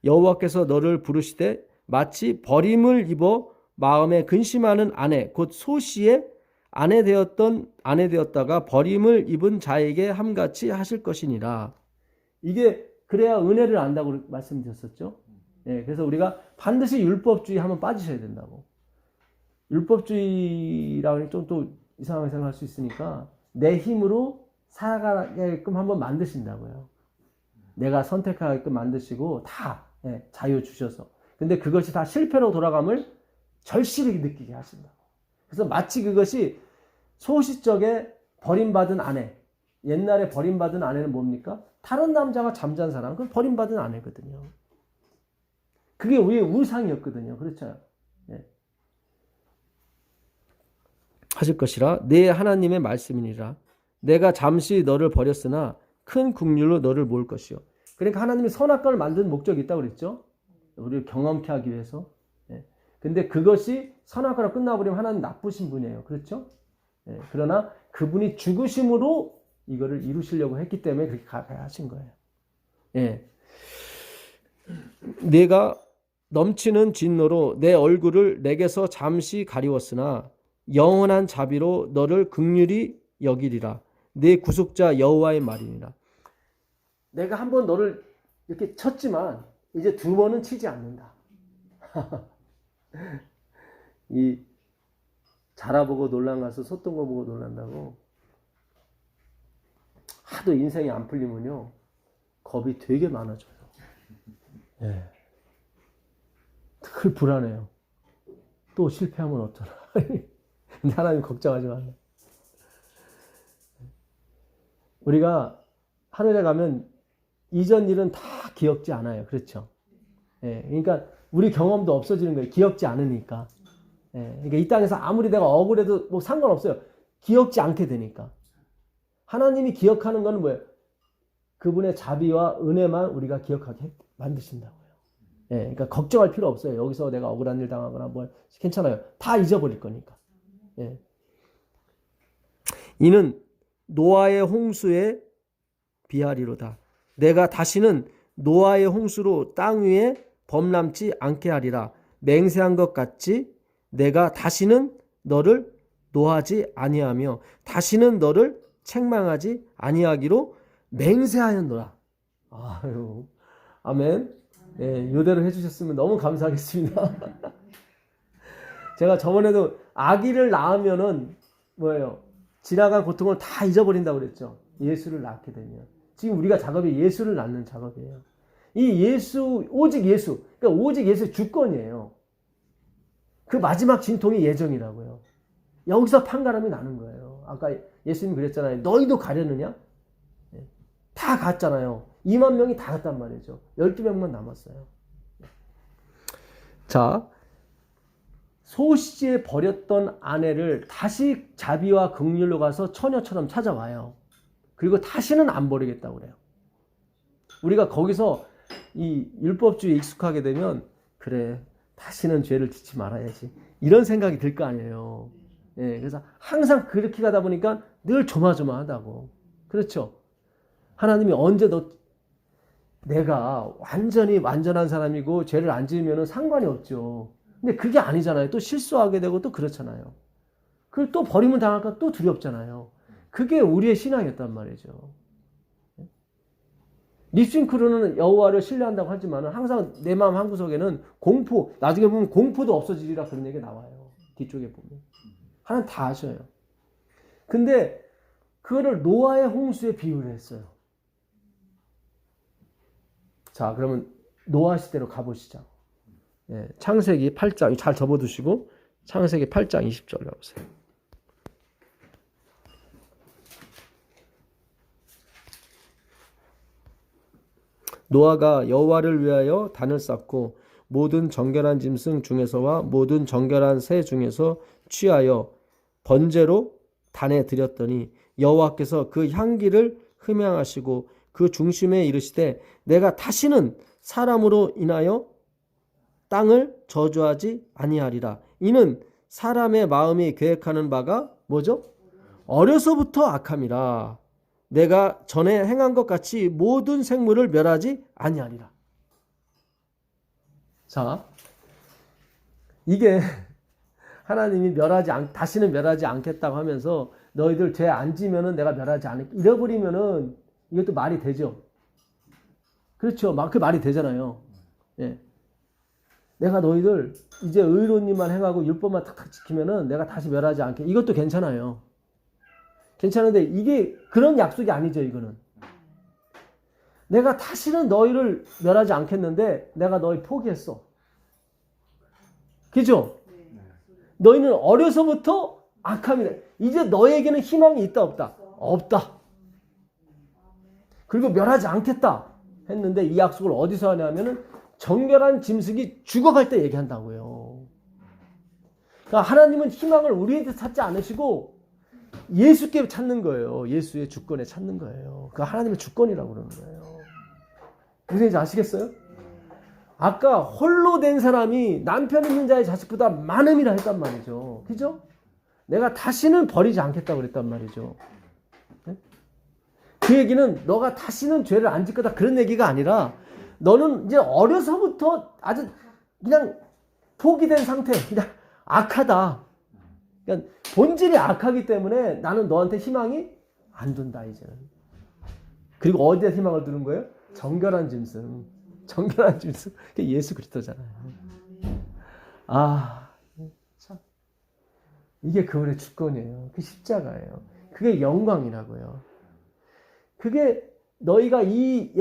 A: 여호와께서 너를 부르시되 마치 버림을 입어 마음에 근심하는 아내 곧 소시의 아내 되었다가 버림을 입은 자에게 함같이 하실 것이니라. 이게 그래야 은혜를 안다고 말씀드렸었죠. 예, 그래서 우리가 반드시 율법주의 하면 빠지셔야 된다고. 율법주의라고 좀 또 이상하게 생각할 수 있으니까 내 힘으로 살아가게끔 한번 만드신다고요. 내가 선택하게끔 만드시고 다 자유 주셔서. 근데 그것이 다 실패로 돌아감을 절실하게 느끼게 하신다고. 그래서 마치 그것이 소시적에 버림받은 아내. 옛날에 버림받은 아내는 뭡니까? 다른 남자가 잠잔 사람. 그건 버림받은 아내거든요. 그게 우리의 우상이었거든요. 그렇죠? 예. 하실 것이라 내 하나님의 말씀이니라. 내가 잠시 너를 버렸으나 큰 국률로 너를 모을 것이요. 그러니까 하나님이 선악과를 만든 목적이 있다고 그랬죠. 우리를 경험케 하기 위해서. 예. 근데 그것이 선악과로 끝나버리면 하나님 나쁘신 분이에요. 그렇죠? 예. 그러나 그분이 죽으심으로 이거를 이루시려고 했기 때문에 그렇게 가야 하신 거예요. 예. 내가 넘치는 진노로 내 얼굴을 내게서 잠시 가리웠으나 영원한 자비로 너를 긍휼히 여기리라. 내 구속자 여호와의 말이니라. 내가 한번 너를 이렇게 쳤지만 이제 두 번은 치지 않는다. 이 자라보고 놀란 가서 섰던 거 보고 놀란다고. 하도 인생이 안 풀리면요 겁이 되게 많아져요. 예. 늘 불안해요. 또 실패하면 어쩌나. 근데 하나님 걱정하지 말라. 우리가 하늘에 가면 이전 일은 다 기억지 않아요. 그렇죠? 예. 그러니까 우리 경험도 없어지는 거예요. 기억지 않으니까. 예. 그러니까 이 땅에서 아무리 내가 억울해도 뭐 상관없어요. 기억지 않게 되니까. 하나님이 기억하는 건 뭐예요? 그분의 자비와 은혜만 우리가 기억하게 만드신다고요. 예, 그러니까 걱정할 필요 없어요. 여기서 내가 억울한 일 당하거나 뭐 괜찮아요. 다 잊어버릴 거니까. 예. 이는 노아의 홍수에 비하리로다. 내가 다시는 노아의 홍수로 땅 위에 범람치 않게 하리라. 맹세한 것 같이 내가 다시는 너를 노하지 아니하며 다시는 너를 책망하지 아니하기로 맹세하였노라. 아유, 아멘. 네, 이대로 해주셨으면 너무 감사하겠습니다. 제가 저번에도 아기를 낳으면은 뭐예요? 지나간 고통을 다 잊어버린다고 그랬죠. 예수를 낳게 되면. 지금 우리가 작업이 예수를 낳는 작업이에요. 이 예수, 오직 예수, 그러니까 오직 예수의 주권이에요. 그 마지막 진통이 예정이라고요. 여기서 판가름이 나는 거예요. 아까 예수님이 그랬잖아요. 너희도 가려느냐? 다 갔잖아요. 2만 명이 다 갔단 말이죠. 12명만 남았어요. 자, 소시지에 버렸던 아내를 다시 자비와 긍휼로 가서 처녀처럼 찾아와요. 그리고 다시는 안 버리겠다고 그래요. 우리가 거기서 이 율법주의에 익숙하게 되면 그래, 다시는 죄를 짓지 말아야지. 이런 생각이 들 거 아니에요. 예, 그래서 항상 그렇게 가다 보니까 늘 조마조마하다고. 그렇죠? 하나님이 언제 내가 완전히 완전한 사람이고 죄를 안 지으면 상관이 없죠. 근데 그게 아니잖아요. 또 실수하게 되고 또 그렇잖아요. 그걸 또 버리면 당할까 또 두렵잖아요. 그게 우리의 신앙이었단 말이죠. 립싱크로는 여호와를 신뢰한다고 하지만 항상 내 마음 한구석에는 공포, 나중에 보면 공포도 없어지리라 그런 얘기가 나와요. 뒤쪽에 보면. 하나님 다 아셔요. 근데 그거를 노아의 홍수에 비유를 했어요. 자, 그러면 노아 시대로 가보시죠. 예, 창세기 8장 잘 접어두시고 창세기 8장 20절 가보세요. 노아가 여호와를 위하여 단을 쌓고 모든 정결한 짐승 중에서와 모든 정결한 새 중에서 취하여 번제로 단에 드렸더니 여호와께서 그 향기를 흠향하시고 그 중심에 이르시되 내가 다시는 사람으로 인하여 땅을 저주하지 아니하리라. 이는 사람의 마음이 계획하는 바가 뭐죠? 어려서부터 악함이라. 내가 전에 행한 것 같이 모든 생물을 멸하지 아니하리라. 자, 이게 하나님이 다시는 멸하지 않겠다고 하면서 너희들 죄 안 지면은 내가 멸하지 않을게. 잃어버리면은 이것도 말이 되죠. 그렇죠. 그 말이 되잖아요. 예. 내가 너희들 이제 의로운 일만 행하고 율법만 탁탁 지키면은 내가 다시 멸하지 않게. 이것도 괜찮아요. 괜찮은데 이게 그런 약속이 아니죠, 이거는. 내가 다시는 너희를 멸하지 않겠는데 내가 너희 포기했어. 그죠? 너희는 어려서부터 악함이다. 이제 너에게는 희망이 있다, 없다? 없다. 그리고 멸하지 않겠다 했는데 이 약속을 어디서 하냐면은 정결한 짐승이 죽어갈 때 얘기한다고요. 그러니까 하나님은 희망을 우리한테 찾지 않으시고 예수께 찾는 거예요. 예수의 주권에 찾는 거예요. 그 하나님의 주권이라고 그러는 거예요. 무슨 얘기인지 아시겠어요? 아까 홀로 된 사람이 남편 있는 자의 자식보다 많음이라 했단 말이죠. 그죠? 내가 다시는 버리지 않겠다고 그랬단 말이죠. 네? 그 얘기는 너가 다시는 죄를 안 짓 거다 그런 얘기가 아니라 너는 이제 어려서부터 아주 그냥 포기된 상태, 그냥 악하다. 그러니까 본질이 악하기 때문에 나는 너한테 희망이 안 둔다 이제는. 그리고 어디에 희망을 두는 거예요? 정결한 짐승. 정결한 짐승. 그게 예수 그리스도잖아요. 아, 참. 이게 그분의 주권이에요. 그 십자가예요. 그게 영광이라고요. 그게 너희가 이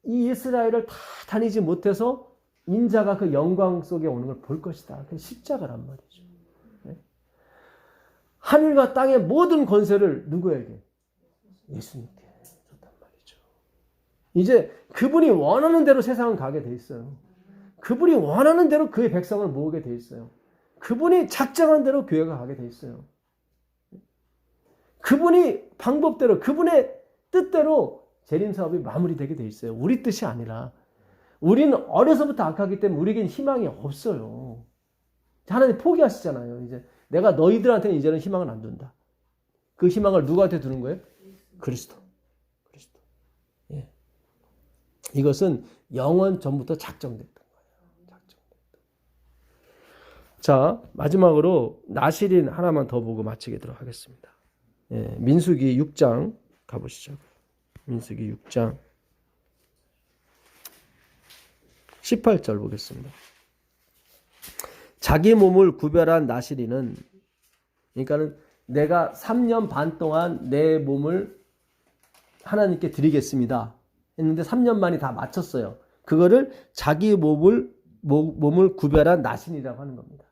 A: 이스라엘을 다 다니지 못해서 인자가 그 영광 속에 오는 걸 볼 것이다. 그게 십자가란 말이죠. 네? 하늘과 땅의 모든 권세를 누구에게? 예수님께 줬단 말이죠. 이제 그분이 원하는 대로 세상은 가게 돼 있어요. 그분이 원하는 대로 그의 백성을 모으게 돼 있어요. 그분이 작정한 대로 교회가 가게 돼 있어요. 그분이 방법대로 그분의 뜻대로 재림 사업이 마무리되게 돼 있어요. 우리 뜻이 아니라. 우리는 어려서부터 악하기 때문에 우리에겐 희망이 없어요. 하나님 포기하시잖아요. 이제 내가 너희들한테는 이제는 희망을 안 둔다. 그 희망을 누구한테 두는 거예요? 그리스도. 그리스도. 예. 이것은 영원 전부터 작정됐던 거예요. 작정됐던. 자, 마지막으로 나실인 하나만 더 보고 마치도록 하겠습니다. 예, 민수기 6장 가보시죠. 민수기 6장 18절 보겠습니다. 자기 몸을 구별한 나실인은, 그러니까는 내가 3년 반 동안 내 몸을 하나님께 드리겠습니다 했는데 3년 만에 다 마쳤어요. 그거를 자기 몸을 구별한 나신이라고 하는 겁니다.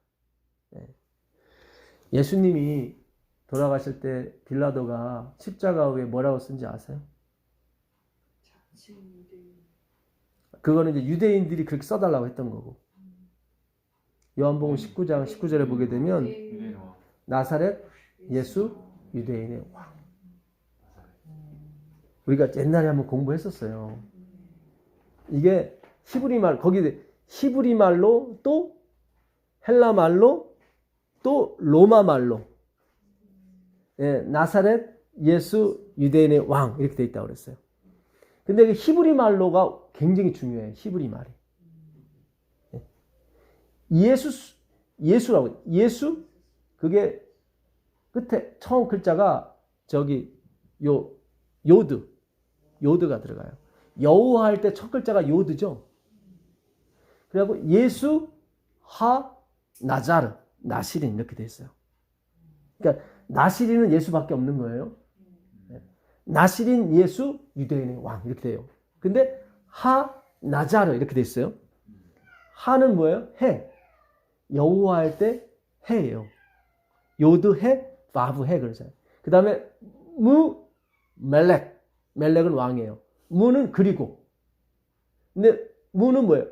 A: 예수님이 돌아가실 때 빌라도가 십자가 위에 뭐라고 쓴지 아세요? 그거는 이제 유대인들이 그렇게 써달라고 했던 거고, 요한복음 19장 19절에 보게 되면 나사렛 예수 유대인의 왕. 우리가 옛날에 한번 공부했었어요. 이게 히브리 말, 거기 히브리 말로 또 헬라 말로 또 로마 말로, 예, 나사렛 예수 유대인의 왕 이렇게 돼 있다고 그랬어요. 근데 그 히브리 말로가 굉장히 중요해요. 히브리 말이. 예수라고, 예수, 그게 끝에 처음 글자가 저기 요드가 들어가요. 여호와 할 때 첫 글자가 요드죠. 그리고 예수 하 나자르 나시린 이렇게 돼 있어요. 그러니까 나시린은 예수밖에 없는 거예요. 나시린 예수 유대인의 왕 이렇게 돼요. 근데 하 나자르 이렇게 돼 있어요. 하는 뭐예요? 해. 여호와 할 때 해예요. 요드 해, 바브 해 그러잖아요. 그 다음에 무 멜렉, 멜렉은 왕이에요. 무는 그리고. 근데 무는 뭐예요?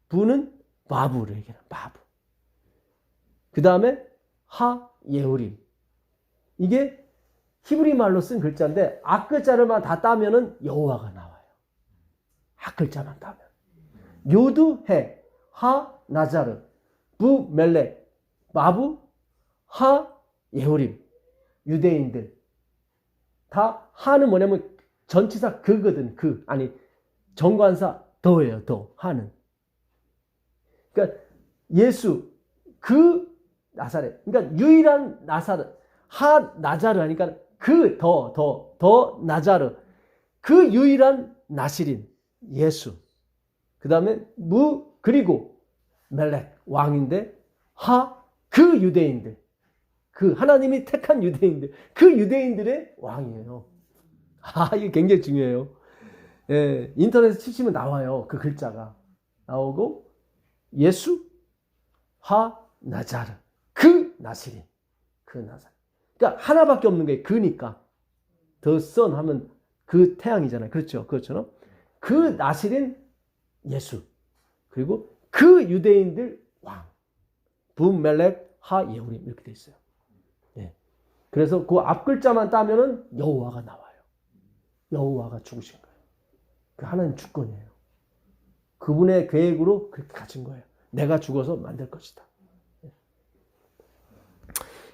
A: 부는 바브를 얘기해요. 바브. 그 다음에 하 예우림. 이게 히브리 말로 쓴 글자인데 앞글자를만 다 따면은 여호와가 나와요. 앞글자만 따면. 요드 해, 하 나자르, 부 멜렉, 바브, 하 예우림. 유대인들. 다 하는 뭐냐면 전치사 그거든. 정관사 더예요. 더. 하는. 그러니까 예수 그 나사렛. 그러니까 유일한 나사렛. 하 나자르 하니까 더 나자르. 그 유일한 나시린 예수. 그다음에 그리고 멜렉 왕인데 그 유대인들. 그 하나님이 택한 유대인들. 그 유대인들의 왕이에요. 이게 굉장히 중요해요. 예, 인터넷에 치시면 나와요. 그 글자가 나오고 예수 하 나자르 그 나시린 그 나사렛. 그러니까 하나밖에 없는 거예요. 그니까 더 선 하면 그 태양이잖아요. 그렇죠? 그렇죠? 그 나시린 예수 그리고 그 유대인들 왕 붐멜렉 하 예우림 이렇게 돼 있어요. 예. 그래서 그 앞 글자만 따면은 여호와가 나와요. 여호와가 죽으신 거예요. 그 하나님 주권이에요. 그분의 계획으로 그렇게 가진 거예요. 내가 죽어서 만들 것이다.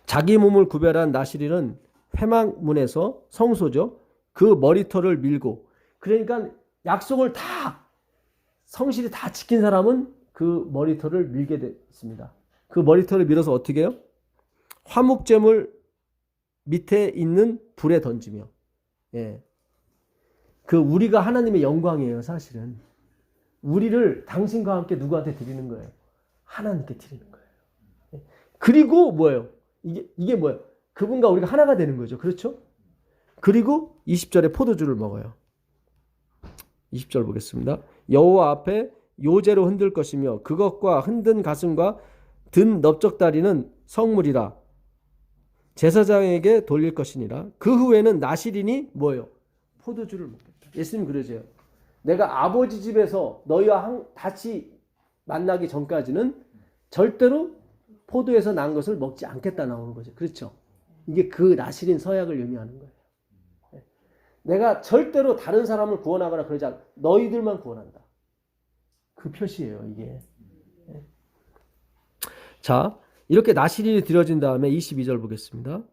A: 자기 몸을 구별한 나시린은 회막문에서 성소죠. 그 머리털을 밀고, 그러니까 약속을 다 성실히 다 지킨 사람은 그 머리털을 밀게 됐습니다. 그 머리털을 밀어서 어떻게 해요? 화목제물 밑에 있는 불에 던지며, 예. 그 우리가 하나님의 영광이에요. 사실은 우리를 당신과 함께 누구한테 드리는 거예요? 하나님께 드리는 거예요. 예. 그리고 뭐예요? 이게 뭐예요? 그분과 우리가 하나가 되는 거죠. 그렇죠? 그리고 20절에 포도주를 먹어요. 20절 보겠습니다. 여호와 앞에 요제로 흔들 것이며 그것과 흔든 가슴과 든 넓적다리는 성물이라 제사장에게 돌릴 것이니라. 그 후에는 나시린이 뭐예요? 포도주를 먹겠다. 예수님 그러세요. 내가 아버지 집에서 너희와 같이 만나기 전까지는 절대로 포도에서 난 것을 먹지 않겠다 나오는 거죠. 그렇죠? 이게 그 나시린 서약을 의미하는 거예요. 내가 절대로 다른 사람을 구원하거나 그러지 않아. 너희들만 구원한다. 그 표시예요, 이게. 자, 이렇게 나시린이 드려진 다음에 22절 보겠습니다.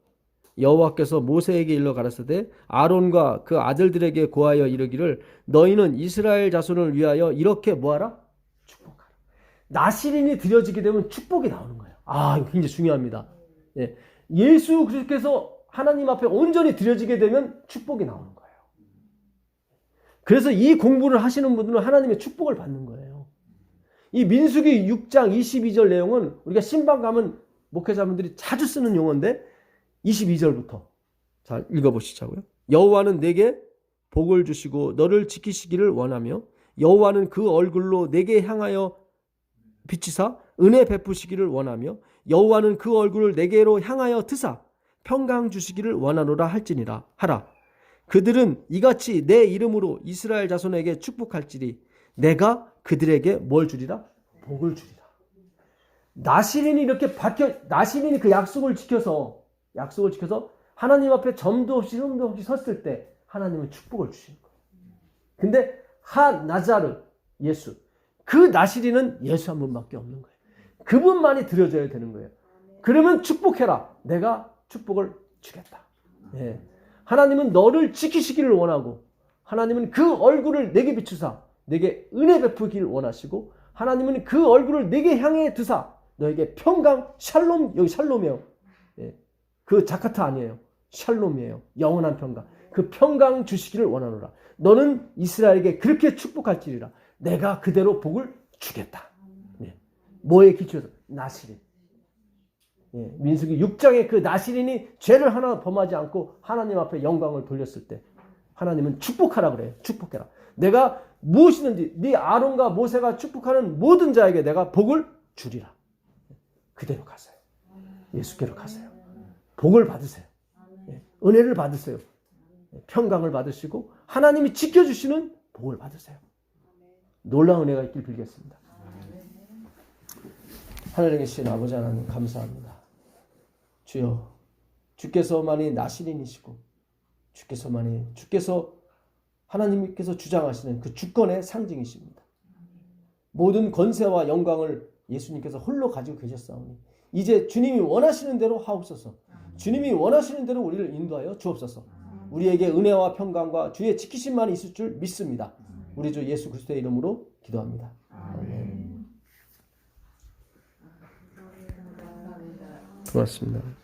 A: 여호와께서 모세에게 일러 가라사대 아론과 그 아들들에게 고하여 이르기를 너희는 이스라엘 자손을 위하여 이렇게 뭐하라? 축복하라. 나시린이 드려지게 되면 축복이 나오는 거예요. 아, 이거 굉장히 중요합니다. 예. 예수 그리스도께서 하나님 앞에 온전히 드려지게 되면 축복이 나오는 거예요. 그래서 이 공부를 하시는 분들은 하나님의 축복을 받는 거예요. 이 민수기 6장 22절 내용은 우리가 신방 가면 목회자분들이 자주 쓰는 용어인데 22절부터 자 읽어보시자고요. 여호와는 내게 복을 주시고 너를 지키시기를 원하며 여호와는 그 얼굴로 내게 향하여 비치사 은혜 베푸시기를 원하며 여호와는 그 얼굴을 내게로 향하여 드사 평강 주시기를 원하노라 할지니라 하라. 그들은 이같이 내 이름으로 이스라엘 자손에게 축복할지니 내가 그들에게 뭘 주리라? 복을 주리라. 나시린이 이렇게 나시린이 그 약속을 지켜서 하나님 앞에 점도 없이 흠도 없이 섰을 때 하나님은 축복을 주시는 거예요. 근데 나자르 예수 그 나시린은 예수 한 분밖에 없는 거예요. 그분만이 드려져야 되는 거예요. 그러면 축복해라. 내가 축복을 주겠다. 예. 하나님은 너를 지키시기를 원하고 하나님은 그 얼굴을 내게 비추사 내게 은혜 베푸기를 원하시고 하나님은 그 얼굴을 내게 향해 두사 너에게 평강 샬롬 여기 샬롬이에요. 예. 그 자카타 아니에요. 샬롬이에요. 영원한 평강. 그 평강 주시기를 원하노라. 너는 이스라엘에게 그렇게 축복할지니라. 내가 그대로 복을 주겠다. 예. 뭐에 기초해서? 나시린. 예. 민수기 6장에 그 나시린이 죄를 하나 범하지 않고 하나님 앞에 영광을 돌렸을 때 하나님은 축복하라 그래요. 축복해라. 내가 무엇이든지 네 아론과 모세가 축복하는 모든 자에게 내가 복을 주리라. 그대로 가세요. 예수께로 가세요. 복을 받으세요. 예. 은혜를 받으세요. 평강을 받으시고 하나님이 지켜주시는 복을 받으세요. 놀라운 은혜가 있길 빌겠습니다. 하늘에 계신 아버지 하나님 감사합니다. 주여 주께서만이 나시린이시고 주께서 하나님께서 주장하시는 그 주권의 상징이십니다. 모든 권세와 영광을 예수님께서 홀로 가지고 계셨사오니 이제 주님이 원하시는 대로 하옵소서. 주님이 원하시는 대로 우리를 인도하여 주옵소서. 우리에게 은혜와 평강과 주의 지키심만 있을 줄 믿습니다. 우리 주 예수 그리스도의 이름으로 기도합니다. 아멘. 고맙습니다.